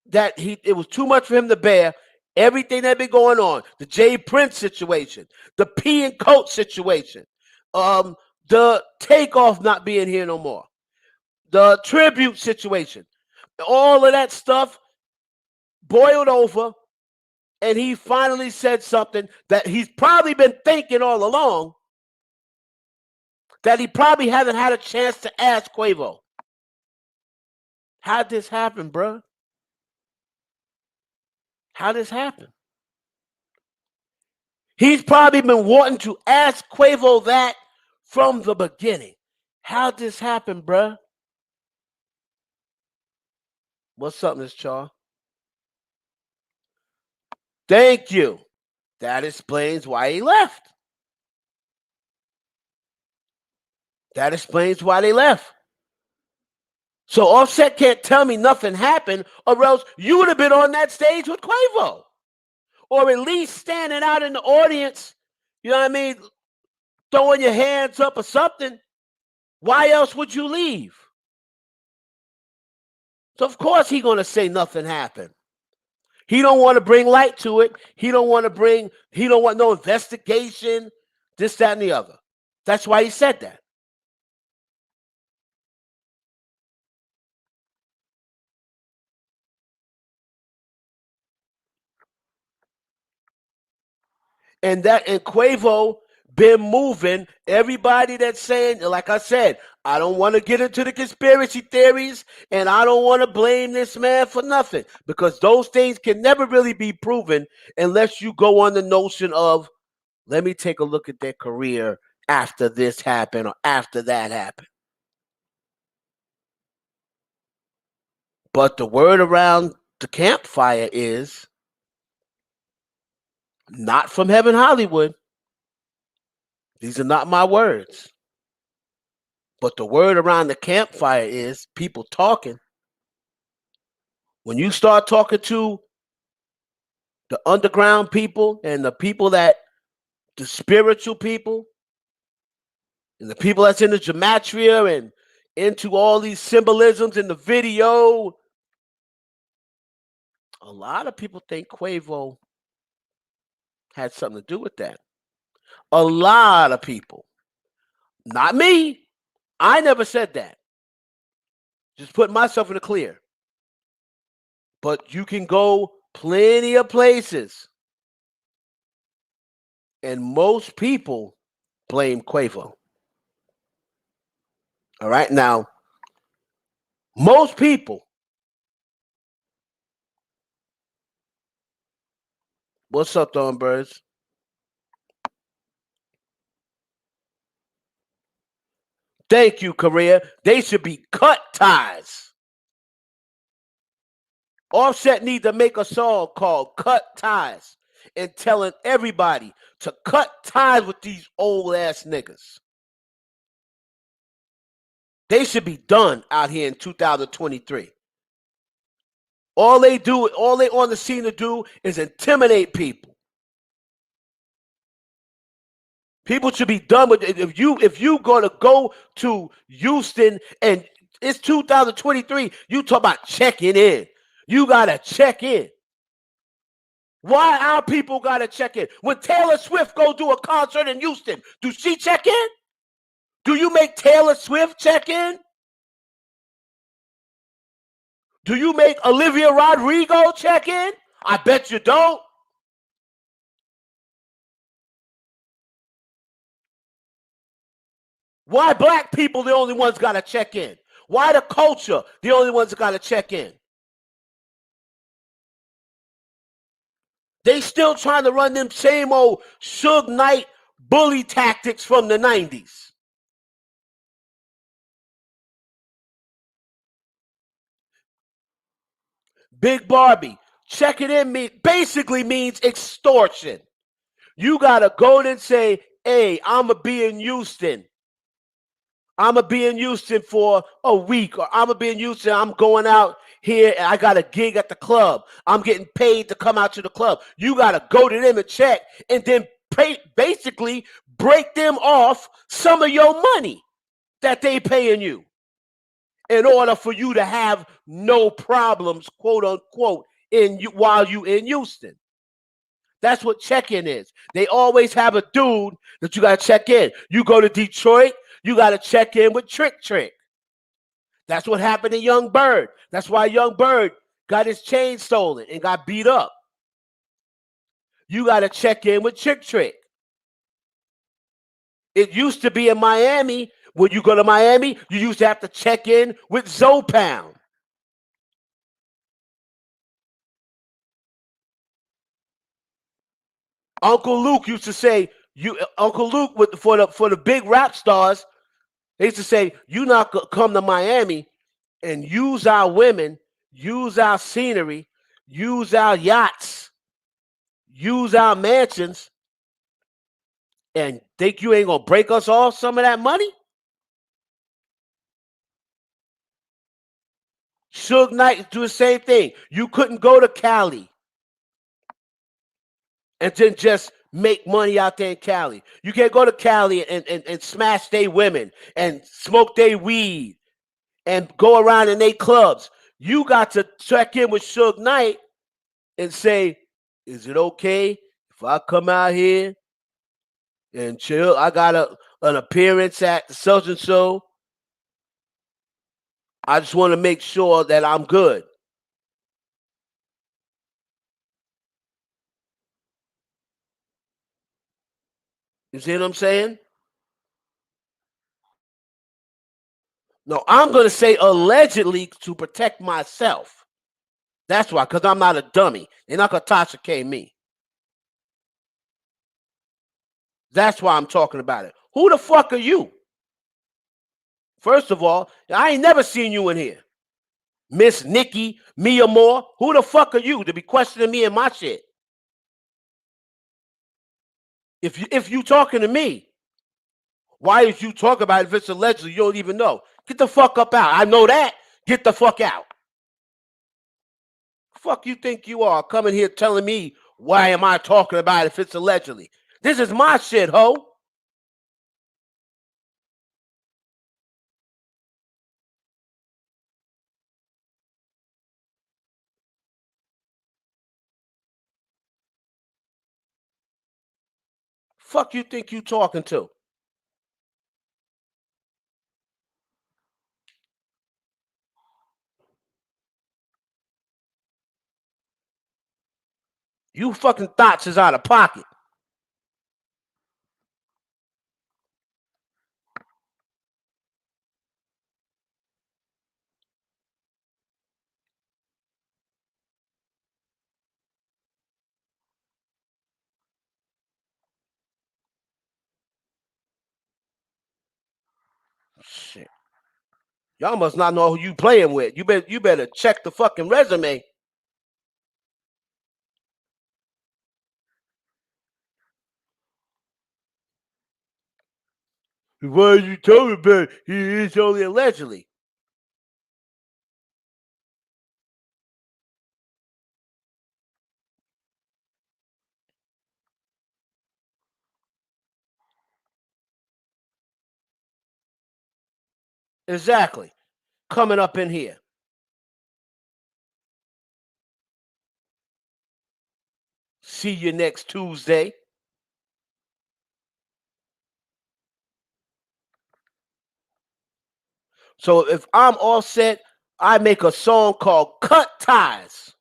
that it was too much for him to bear. Everything that been going on, the Jay Prince situation, the P and Coat situation, the Takeoff not being here no more, the tribute situation, all of that stuff boiled over, and he finally said something that he's probably been thinking all along, that he probably hasn't had a chance to ask Quavo. How'd this happen, bro? How'd this happen? He's probably been wanting to ask Quavo that from the beginning. How'd this happen, bruh? What's up, Miss Chaw? Thank you. That explains why he left. That explains why they left. So Offset can't tell me nothing happened, or else you would have been on that stage with Quavo. Or at least standing out in the audience, you know what I mean, throwing your hands up or something. Why else would you leave? So of course he's gonna say nothing happened. He don't want to bring light to it. He don't want no investigation, this, that, and the other. That's why he said that. And Quavo been moving. Everybody that's saying, like I said, I don't want to get into the conspiracy theories, and I don't want to blame this man for nothing, because those things can never really be proven unless you go on the notion of, let me take a look at their career after this happened or after that happened. But the word around the campfire is not from Heaven Hollywood. These are not my words. But the word around the campfire is people talking. When you start talking to the underground people and the people the spiritual people, and the people that's in the gematria and into all these symbolisms in the video, a lot of people think Quavo had something to do with that. A lot of people. Not me. I never said that. Just putting myself in the clear. But you can go plenty of places, and most people blame Quavo. All right, now, most people. What's up, Thornbirds? Thank you, Korea. They should be cut ties. Offset need to make a song called Cut Ties and telling everybody to cut ties with these old ass niggas. They should be done out here in 2023. All they on the scene to do is intimidate people. People should be done with it. If you gonna go to Houston and it's 2023, you talk about checking in. You gotta check in. Why our people gotta check in? When Taylor Swift go do a concert in Houston, do she check in? Do you make Taylor Swift check in? Do you make Olivia Rodrigo check in? I bet you don't. Why black people the only ones gotta check in? Why the culture the only ones that gotta check in? They still trying to run them same old Suge Knight bully tactics from the 90s. Big Barbie, check it in basically means extortion. You gotta go and say, hey, I'ma be in Houston. I'ma be in Houston for a week, or I'ma be in Houston. I'm going out here and I got a gig at the club. I'm getting paid to come out to the club. You gotta go to them and check, and then basically break them off some of your money that they paying you in order for you to have no problems, quote unquote, while you in Houston. That's what check-in is. They always have a dude that you got to check in. You go to Detroit, you got to check in with Trick Trick. That's what happened to Young Bird. That's why Young Bird got his chain stolen and got beat up. You got to check in with Trick Trick. It used to be in Miami. When you go to Miami, you used to have to check in with Zopound. Uncle Luke used to say, Uncle Luke for the big rap stars, they used to say, "You not come to Miami and use our women, use our scenery, use our yachts, use our mansions, and think you ain't gonna break us off some of that money?" Suge Knight do the same thing. You couldn't go to Cali and then just make money out there in Cali. You can't go to Cali and smash they women and smoke they weed and go around in they clubs. You got to check in with Suge Knight and say, is it okay if I come out here and chill? I got an appearance at the such and so. I just want to make sure that I'm good. You see what I'm saying? No, I'm going to say allegedly to protect myself. That's why, because I'm not a dummy. They're not going to Tasha K me. That's why I'm talking about it. Who the fuck are you? First of all, I ain't never seen you in here. Miss Nikki, Mia Moore. Who the fuck are you to be questioning me and my shit? If you talking to me, why is you talking about it if it's allegedly you don't even know? Get the fuck up out. I know that. Get the fuck out. Fuck you think you are coming here telling me why am I talking about it if it's allegedly? This is my shit, ho. Fuck you think you talking to? You fucking thoughts is out of pocket. Shit. Y'all must not know who you playing with. You better check the fucking resume. Why are you talking about it? He is only allegedly. Exactly. Coming up in here. See you next Tuesday. So if I'm all set, I make a song called Cut Ties.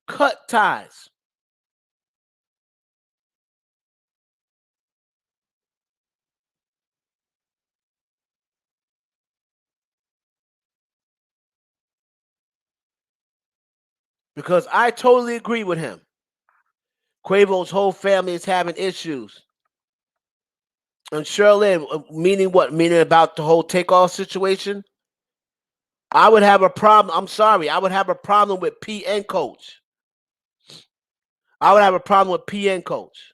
Cut Ties. Because I totally agree with him. Quavo's whole family is having issues. And Sherlyn, meaning what? Meaning about the whole Takeoff situation? I would have a problem. I'm sorry. I would have a problem with PN Coach. I would have a problem with PN Coach.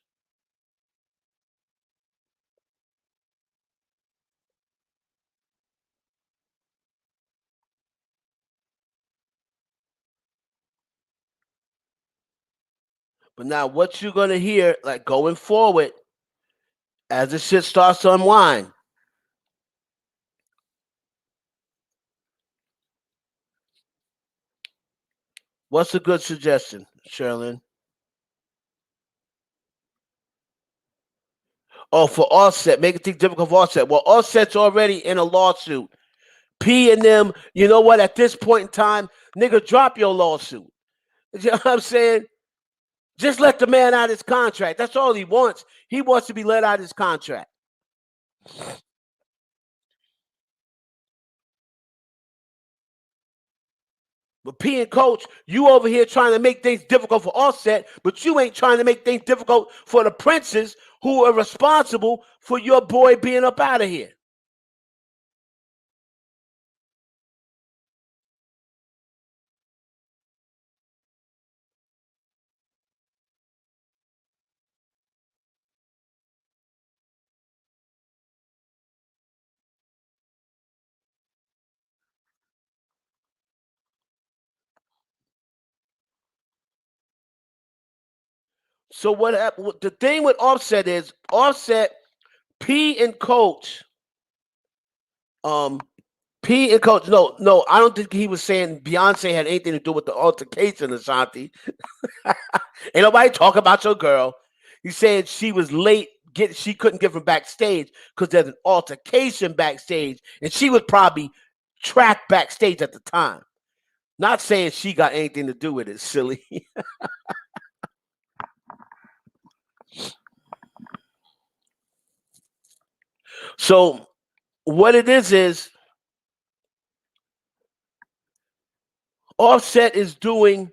But now what you're going to hear, like going forward, as this shit starts to unwind, what's a good suggestion, Sherlyn? Oh, for Offset, make it think difficult for Offset. Well, Offset's already in a lawsuit. P and them, you know what? At this point in time, nigga, drop your lawsuit. You know what I'm saying? Just let the man out his contract. That's all he wants. He wants to be let out his contract. But P and Coach, you over here trying to make things difficult for Offset, but you ain't trying to make things difficult for the princes who are responsible for your boy being up out of here. So what happened? The thing with Offset is Offset, P and Coach, um, P and Coach. No, no, I don't think he was saying Beyonce had anything to do with the altercation, Ashanti. Ain't nobody talk about your girl. He's saying she was late. She couldn't get from backstage because there's an altercation backstage, and she was probably trapped backstage at the time. Not saying she got anything to do with it, silly. So what it is Offset is doing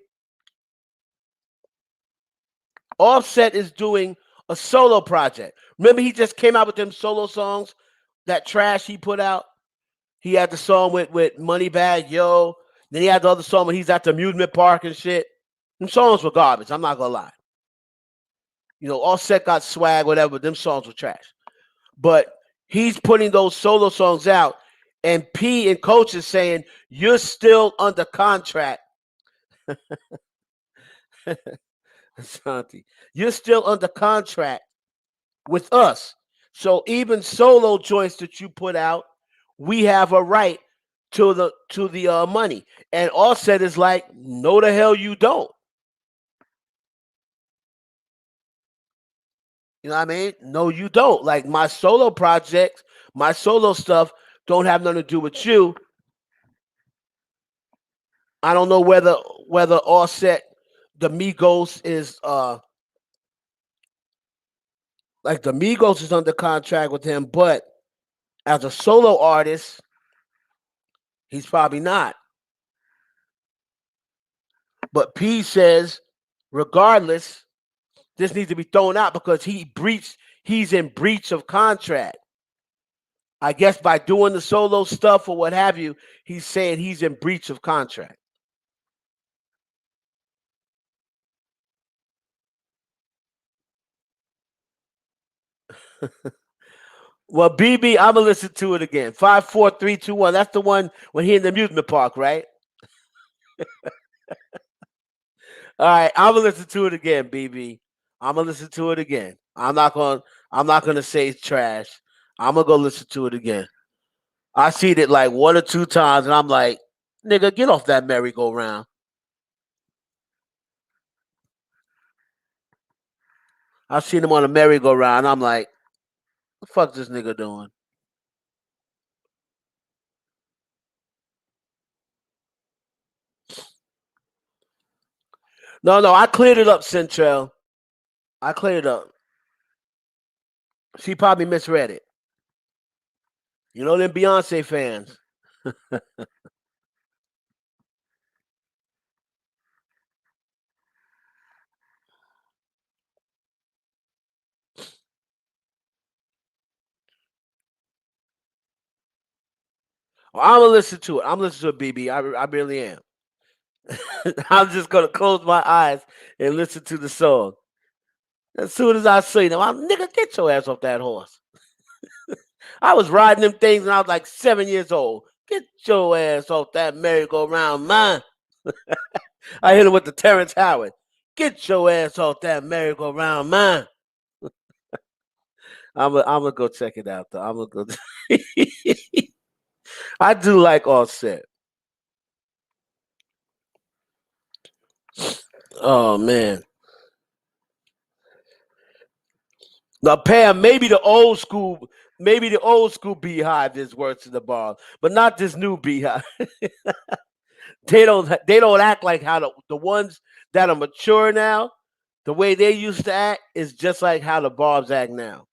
a solo project. Remember, he just came out with them solo songs, that trash he put out. He had the song with Moneybag Yo. Then he had the other song when he's at the amusement park and shit. Them songs were garbage. I'm not gonna lie. Offset got swag, whatever. Them songs were trash. But he's putting those solo songs out, and P and Coach is saying you're still under contract. Ashanti, you're still under contract with us. So even solo joints that you put out, we have a right to the money. And Offset is like, no, the hell you don't. You know what I mean? No, you don't. Like my solo projects, my solo stuff don't have nothing to do with you. I don't know whether Offset, the Migos is like the Migos is under contract with him, but as a solo artist, he's probably not. But P says, regardless, this needs to be thrown out because he's in breach of contract. I guess by doing the solo stuff or what have you, he's saying he's in breach of contract. Well, BB, I'm gonna listen to it again. 5, 4, 3, 2, 1. That's the one when he in the amusement park, right? All right, I'm gonna listen to it again, BB. I'm gonna listen to it again. I'm not gonna say it's trash. I'm gonna go listen to it again. I seen it like 1 or 2 times, and I'm like, nigga, get off that merry-go-round. I've seen him on a merry-go-round. I'm like, the fuck this nigga doing? No, no, I cleared it up, Central. I cleared it up. She probably misread it. You know them Beyonce fans. Well, I'm gonna listen to it. I'm listening to it, BB. I really am. I'm just gonna close my eyes and listen to the song. As soon as I see them, I'm nigga, get your ass off that horse. I was riding them things when I was like 7 years old. Get your ass off that merry-go-round, man. I hit him with the Terrence Howard. Get your ass off that merry-go-round, man. I'm gonna go check it out though. I'm gonna go. I do like Offset. Oh man. Now, Pam, maybe the old school beehive is worse than the bar, but not this new beehive. They don't act like how the ones that are mature now, the way they used to act is just like how the barbs act now.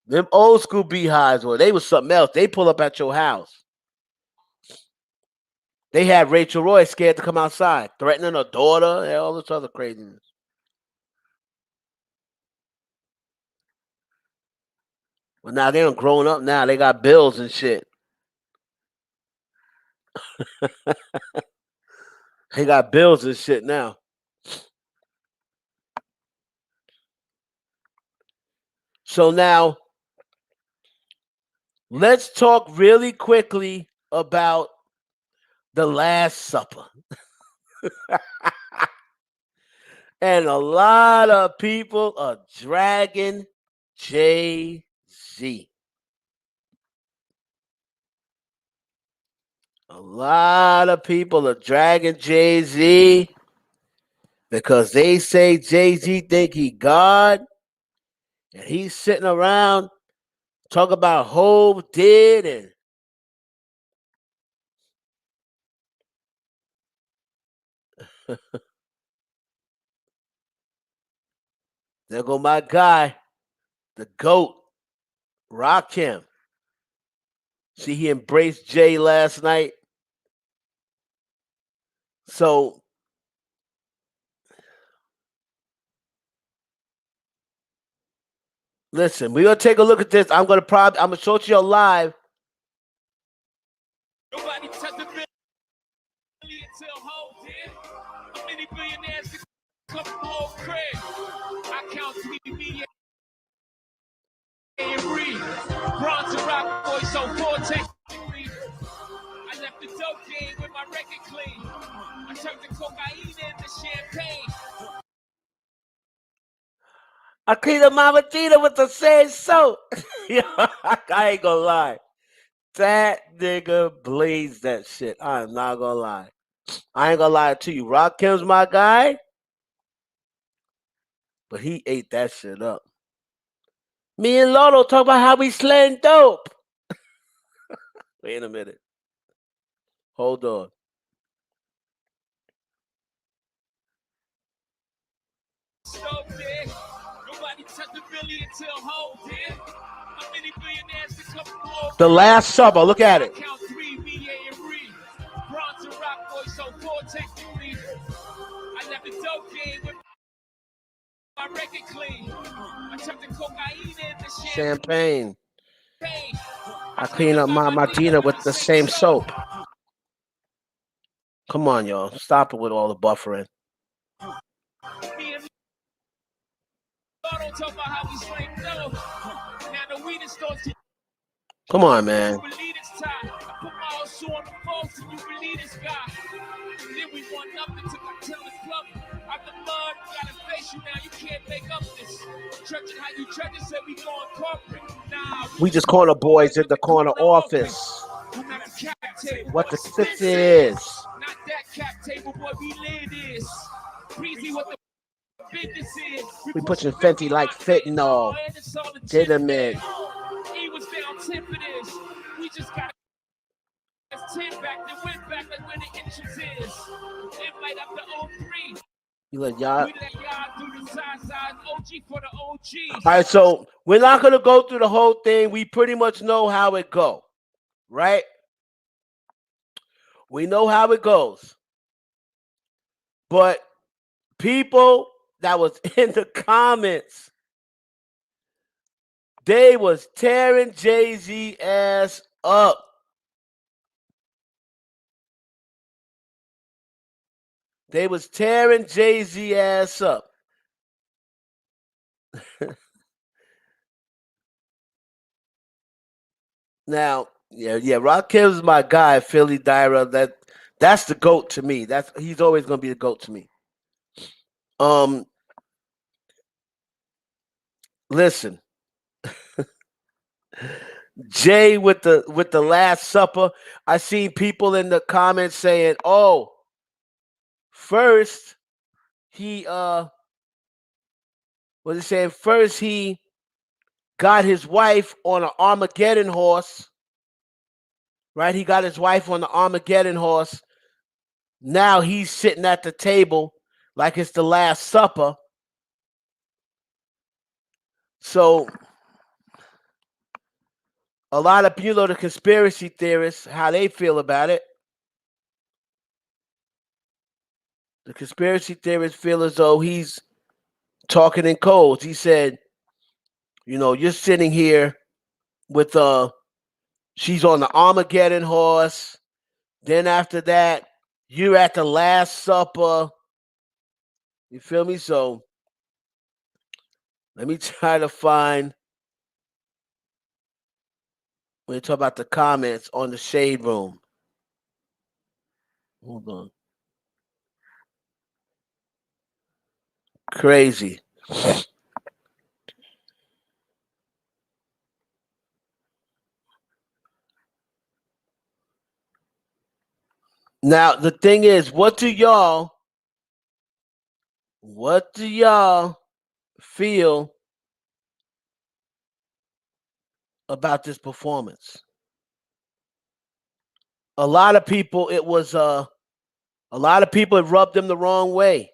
Them old school beehives, they was something else. They pull up at your house. They had Rachel Roy scared to come outside, threatening her daughter, and all this other craziness. But now they done grown up now. They got bills and shit. They got bills and shit now. So now, let's talk really quickly about the Last Supper. And a lot of people are dragging Jay-Z. A lot of people are dragging Jay-Z because they say Jay-Z think he God, and he's sitting around talking about Hov did and there go my guy, the GOAT, Rakim. See, he embraced Jay last night. So listen, we're gonna take a look at this. I'm gonna show it to you live. Nobody touched the billion until Hov did. How many billionaires come from Hov crib? I count TV and breathe. Bronze and rock boy, so 4 I left the dope game with my record clean. I turned the cocaine into champagne. I cleaned up my vagina with the same soap. I ain't gonna lie. That nigga blazed that shit. I'm not gonna lie. I ain't gonna lie to you. Rakim's my guy, but he ate that shit up. Me and Lotto talk about how we slaying dope. Wait a minute. Hold on. The Last Supper. Look at it. I left the dope game with my record clean. I took the cocaine into champagne. I clean up my Martina with the same soap. Come on, y'all. Stop it with all the buffering. Come on, man. We just corner boys in the corner office. What the six is. Not that cap table, boy, we live this. Breezy what the business is. We pushing Fenty like fentanyl. Dinamit. He was down 10 for this. We just got 10 back, then went back like where the entrance is. It light up the 03. You let y'all. We let y'all do the side OG for the OGs. All right, so we're not gonna go through the whole thing. We pretty much know how it go, right? We know how it goes. But people that was in the comments, they was tearing Jay-Z ass up. They was tearing Jay-Z ass up. Now, yeah, Rakim's my guy, Philly Dyra. That's the GOAT to me. He's always gonna be the GOAT to me. Listen. Jay with the Last Supper. I seen people in the comments saying, "Oh, first he what is saying? First he got his wife on an Armageddon horse, right? He got his wife on the Armageddon horse. Now he's sitting at the table like it's the Last Supper." So a lot of the conspiracy theorists, how they feel about it. The conspiracy theorists feel as though he's talking in codes. He said, you're sitting here with she's on the Armageddon horse. Then after that, you're at the Last Supper. You feel me? So let me try to find. When you talk about the comments on the Shade Room. Hold on. Crazy. Now the thing is, what do y'all feel about this performance? A lot of people, it rubbed them the wrong way.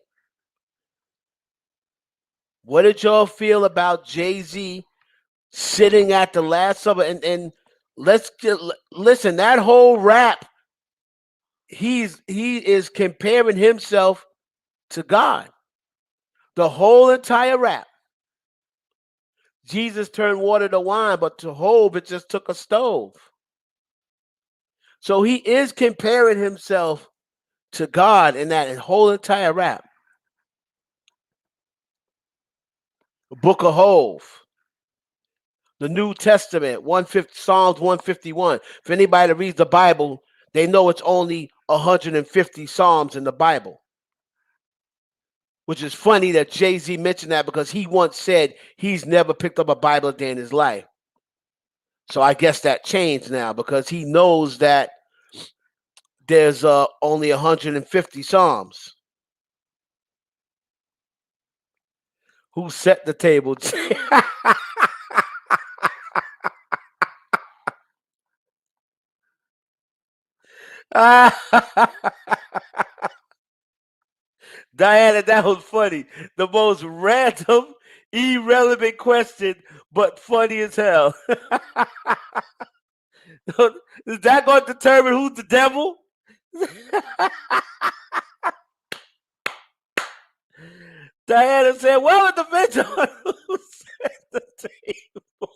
What did y'all feel about Jay-Z sitting at the Last Supper? And listen, that whole rap, he is comparing himself to God. The whole entire rap. Jesus turned water to wine, but to Job, it just took a stove. So he is comparing himself to God in that whole entire rap. The Book of Job, the New Testament, Psalms 151. If anybody reads the Bible, they know it's only 150 Psalms in the Bible. Which is funny that Jay-Z mentioned that because he once said he's never picked up a Bible a day in his life. So I guess that changed now because he knows that there's only 150 Psalms. Who set the table? Diana, that was funny. The most random, irrelevant question, but funny as hell. Is that going to determine who's the devil? Diana said, well, it depends on who set the table.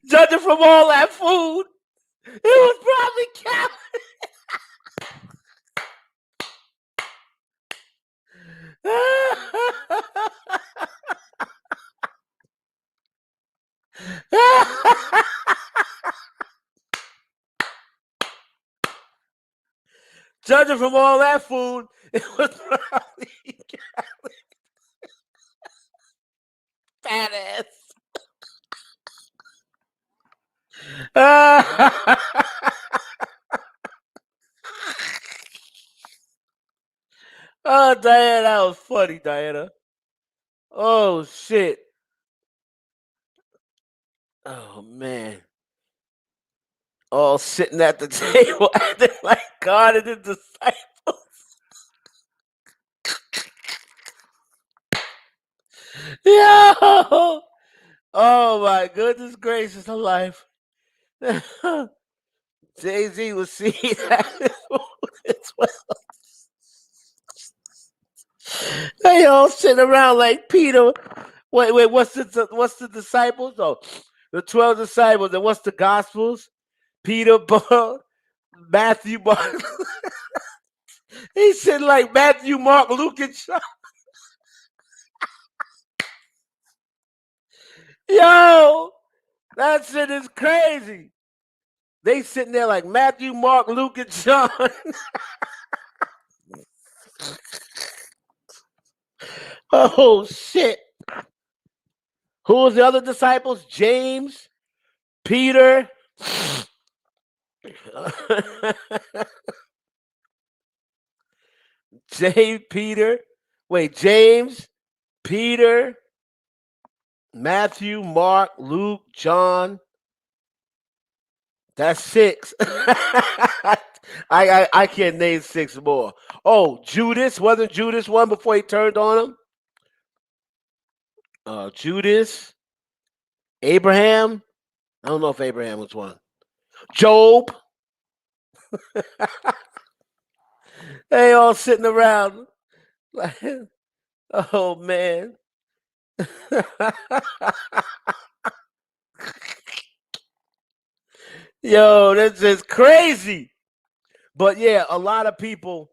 Judging from all that food, it was probably Calvin. Judging from all that food, it was probably fat ass. Oh, Diana, that was funny, Diana. Oh, shit. Oh, man. All sitting at the table acting like God and his disciples. Yo! Oh, my goodness gracious alive. Jay-Z was seeing that as well. They all sitting around like Peter. Wait, what's the disciples? Oh, the 12 disciples. And what's the Gospels? Peter, Matthew, Mark. He said like Matthew, Mark, Luke, and John. Yo, that shit is crazy. They sitting there like Matthew, Mark, Luke, and John. Oh, shit. Who was the other disciples? James, Peter. James, Peter, Matthew, Mark, Luke, John. That's 6. I can't name 6 more. Oh, Judas. Wasn't Judas one before he turned on him? Judas. Abraham. I don't know if Abraham was one. Job. They all sitting around like, oh man. Yo, this is crazy. But yeah, a lot of people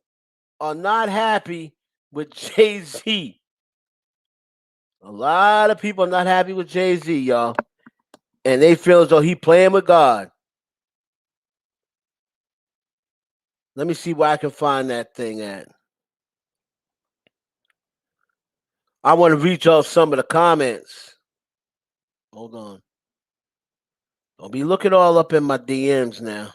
are not happy with Jay-Z. A lot of people are not happy with Jay-Z, y'all. And they feel as though he playing with God. Let me see where I can find that thing at. I want to reach off some of the comments. Hold on. Don't be looking all up in my DMs now.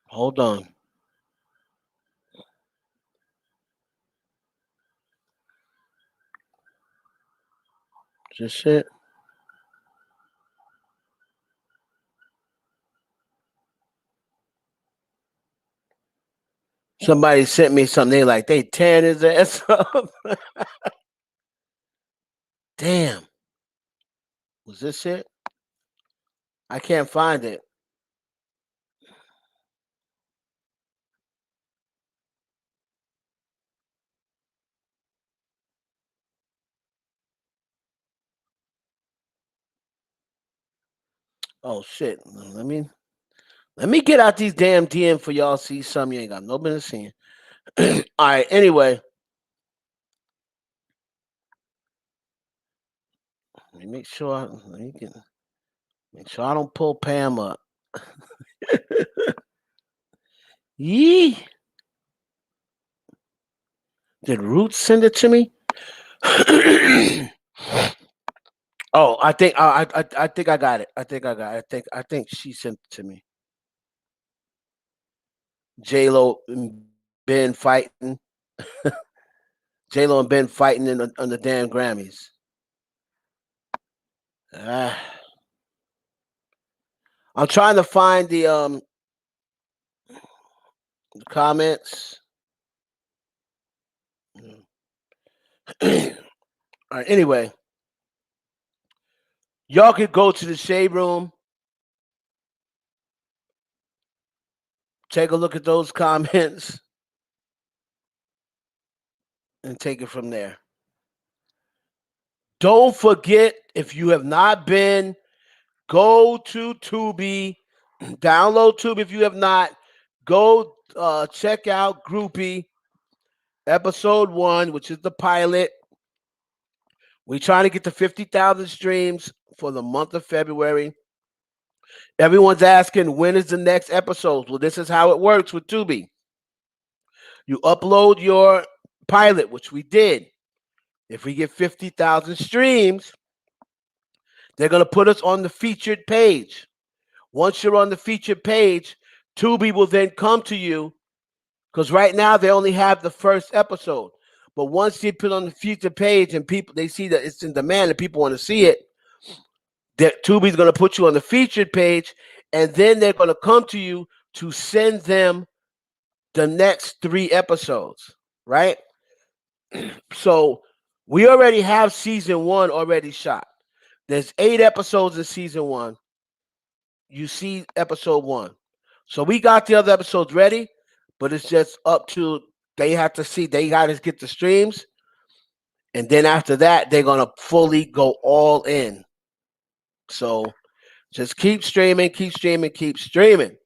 Hold on. Just it. Somebody sent me something. They like they tearing his ass up. Damn. Was this it? I can't find it. Oh shit. Let me get out these damn DM for y'all see something you ain't got no business seeing. All right, anyway. Let me make sure make sure I don't pull Pam up. Yee. Did Roots send it to me? Oh, I think I got it. I think I got it. I think she sent it to me. J Lo and Ben fighting. J Lo and Ben fighting on the damn Grammys. Ah. I'm trying to find the comments. All right. Anyway, y'all could go to the shade room. Take a look at those comments and take it from there. Don't forget, if you have not been, go to Tubi, download Tubi if you have not. Go check out Groupie, episode 1, which is the pilot. We're trying to get to 50,000 streams for the month of February. Everyone's asking, when is the next episode? Well, this is how it works with Tubi. You upload your pilot, which we did. If we get 50,000 streams, they're going to put us on the featured page. Once you're on the featured page, Tubi will then come to you, because right now they only have the first episode. But once you put on the featured page and people, they see that it's in demand and people want to see it, that Tubi's going to put you on the featured page, and then they're going to come to you to send them the next 3 episodes, right? So we already have season 1 already shot. There's 8 episodes in season 1. You see episode 1. So we got the other episodes ready, but it's just up to, they have to see, they got to get the streams. And then after that, they're going to fully go all in. So just keep streaming, keep streaming, keep streaming.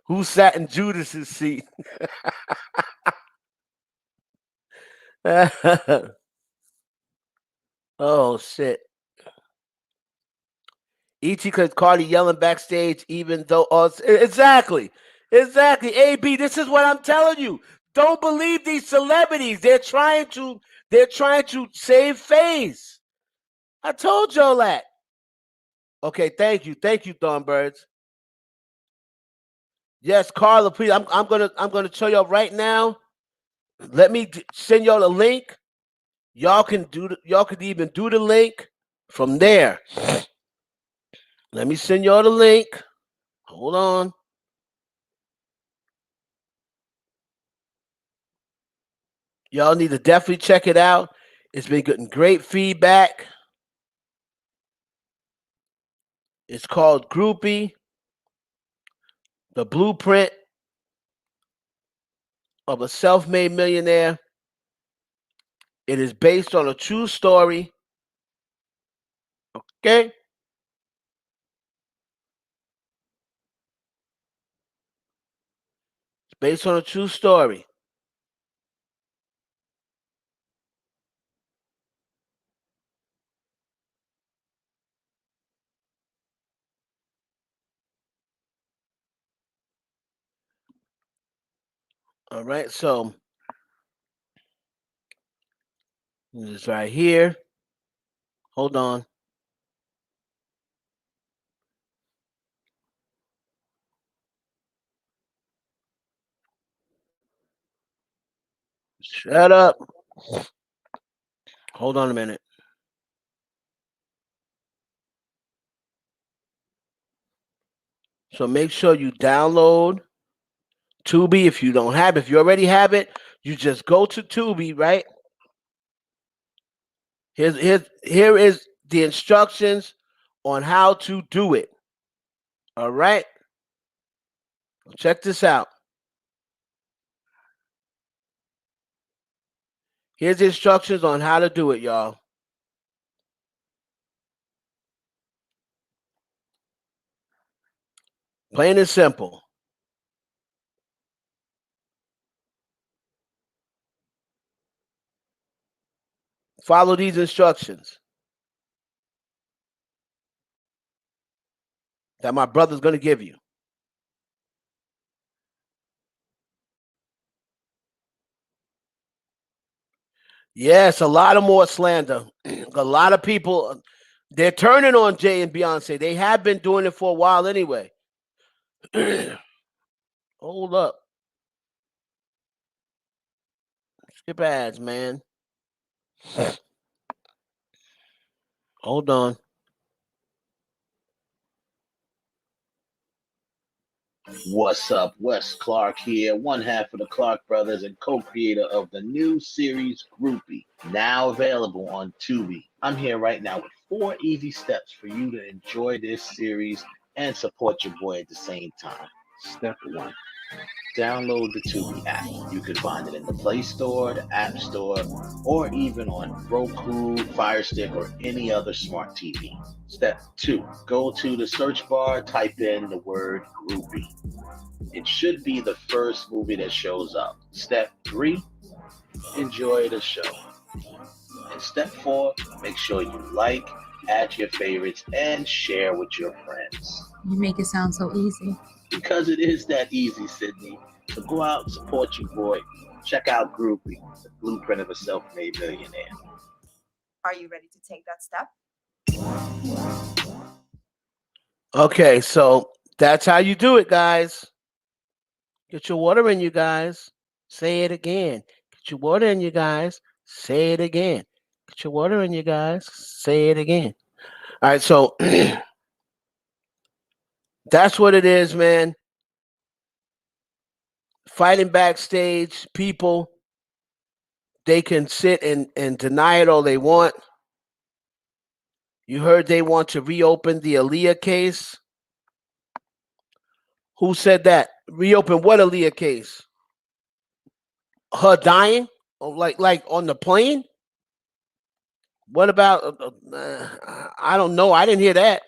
Who sat in Judas's seat? Oh, shit. E.T. because Cardi yelling backstage, even though exactly. AB, this is what I'm telling you. Don't believe these celebrities. They're trying to save face. I told y'all that. Okay, thank you, Thornbirds. Yes, Carla, please. I'm gonna show y'all right now. Let me send y'all the link. Y'all can even do the link from there. Let me send y'all the link. Hold on. Y'all need to definitely check it out. It's been getting great feedback. It's called Groupie. The blueprint of a self-made millionaire. It is based on a true story. Okay? It's based on a true story. All right, so it's right here. Hold on. Shut up. Hold on a minute. So make sure you download Tubi if you don't have it. If you already have it, you just go to Tubi, right? Here is the instructions on how to do it. All right? Check this out. Here's the instructions on how to do it, y'all. Plain and simple. Follow these instructions that my brother's going to give you. Yes, a lot of more slander. A lot of people, they're turning on Jay and Beyonce. They have been doing it for a while anyway. Hold up. Skip ads, man. Hold on. What's up? Wes Clark here, one half of the Clark Brothers and co-creator of the new series Groupie, now available on Tubi. I'm here right now with 4 easy steps for you to enjoy this series and support your boy at the same time. Step 1. Download the Tubi app. You can find it in the Play Store, the App Store, or even on Roku, Fire Stick, or any other smart TV. Step 2. Go to the search bar, type in the word Groupie. It should be the first movie that shows up. Step 3. Enjoy the show. And step 4. Make sure you like, add your favorites, and share with your friends. You make it sound so easy. Because it is that easy, Sydney. So go out and support your boy. Check out Groupie, the blueprint of a self-made millionaire. Are you ready to take that step? Okay, so that's how you do it, guys. Get your water in, you guys. Say it again. Get your water in, you guys. Say it again. Get your water in, you guys. Say it again. All right, so that's what it is, man. Fighting backstage, people, they can sit and deny it all they want. You heard they want to reopen the Aaliyah case. Who said that? Reopen what Aaliyah case? Her dying? Oh, like on the plane? What about? I don't know. I didn't hear that.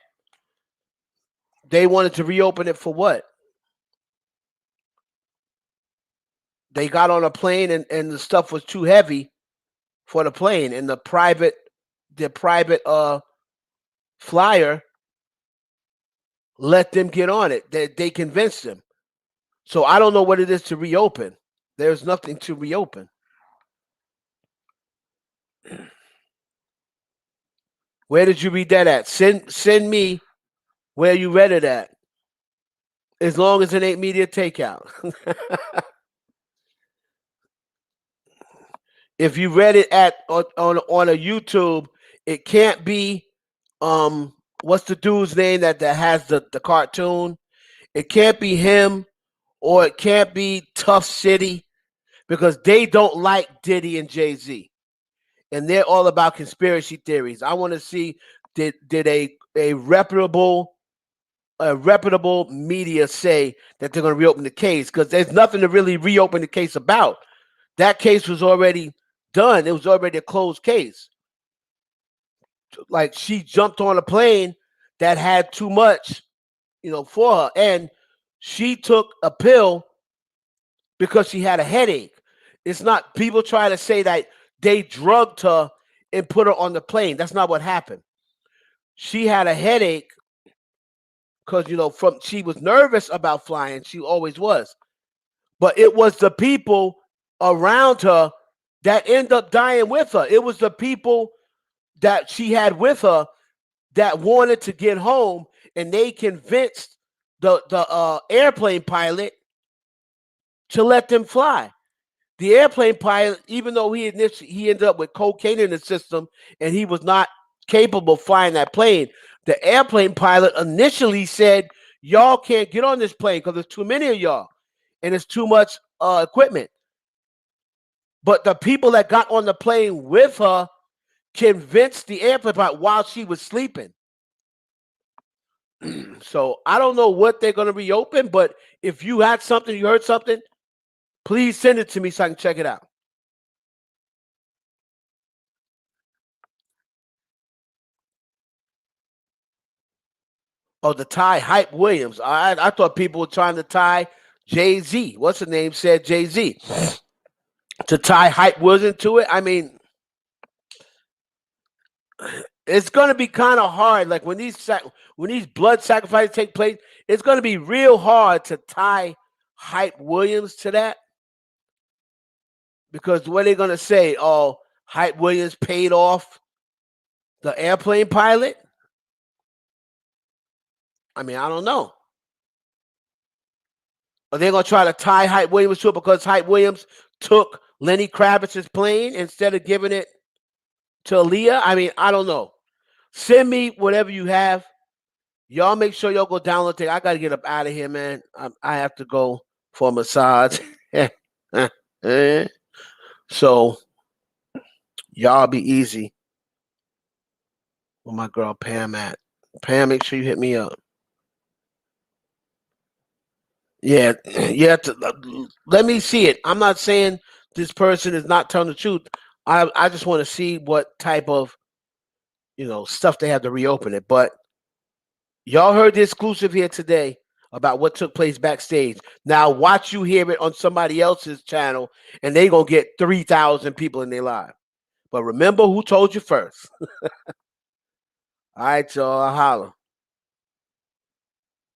They wanted to reopen it for what? They got on a plane and the stuff was too heavy for the plane, and the private flyer let them get on it. They convinced them. So I don't know what it is to reopen. There's nothing to reopen. Where did you read that at? Send me where you read it at. As long as it ain't media takeout. If you read it at on a YouTube, it can't be what's the dude's name that has the cartoon? It can't be him, or it can't be Tough City, because they don't like Diddy and Jay-Z. And they're all about conspiracy theories. I want to see did a reputable a reputable media say that they're going to reopen the case, because there's nothing to really reopen the case about. That case was already done. It was already a closed case. Like, she jumped on a plane that had too much, for her. And she took a pill because she had a headache. It's not, people try to say that they drugged her and put her on the plane. That's not what happened. She had a headache because, she was nervous about flying. She always was. But it was the people around her that end up dying with her. It was the people that she had with her that wanted to get home, and they convinced the airplane pilot to let them fly. The airplane pilot, even though he ended up with cocaine in the system and he was not capable of flying that plane, the airplane pilot initially said, y'all can't get on this plane because there's too many of y'all and it's too much equipment. But the people that got on the plane with her convinced the airplane pilot while she was sleeping. So I don't know what they're going to reopen, but if you had something, you heard something, please send it to me so I can check it out. Oh, the tie Hype Williams. I thought people were trying to tie Jay-Z. What's the name? Said Jay-Z. To tie Hype Williams to it. I mean, it's going to be kind of hard. Like when these blood sacrifices take place, it's going to be real hard to tie Hype Williams to that. Because what are they going to say? Oh, Hype Williams paid off the airplane pilot? I mean, I don't know. Are they going to try to tie Hype Williams to it because Hype Williams took Lenny Kravitz's plane instead of giving it to Aaliyah? I mean, I don't know. Send me whatever you have. Y'all make sure y'all go download it. I got to get up out of here, man. I have to go for a massage. So, y'all be easy. Where my girl Pam at? Pam, make sure you hit me up. Yeah, let me see it. I'm not saying this person is not telling the truth. I just want to see what type of stuff they have to reopen it. But y'all heard the exclusive here today about what took place backstage. Now watch you hear it on somebody else's channel, and they gonna get 3,000 people in their live. But remember who told you first. All right, y'all. I'll holler.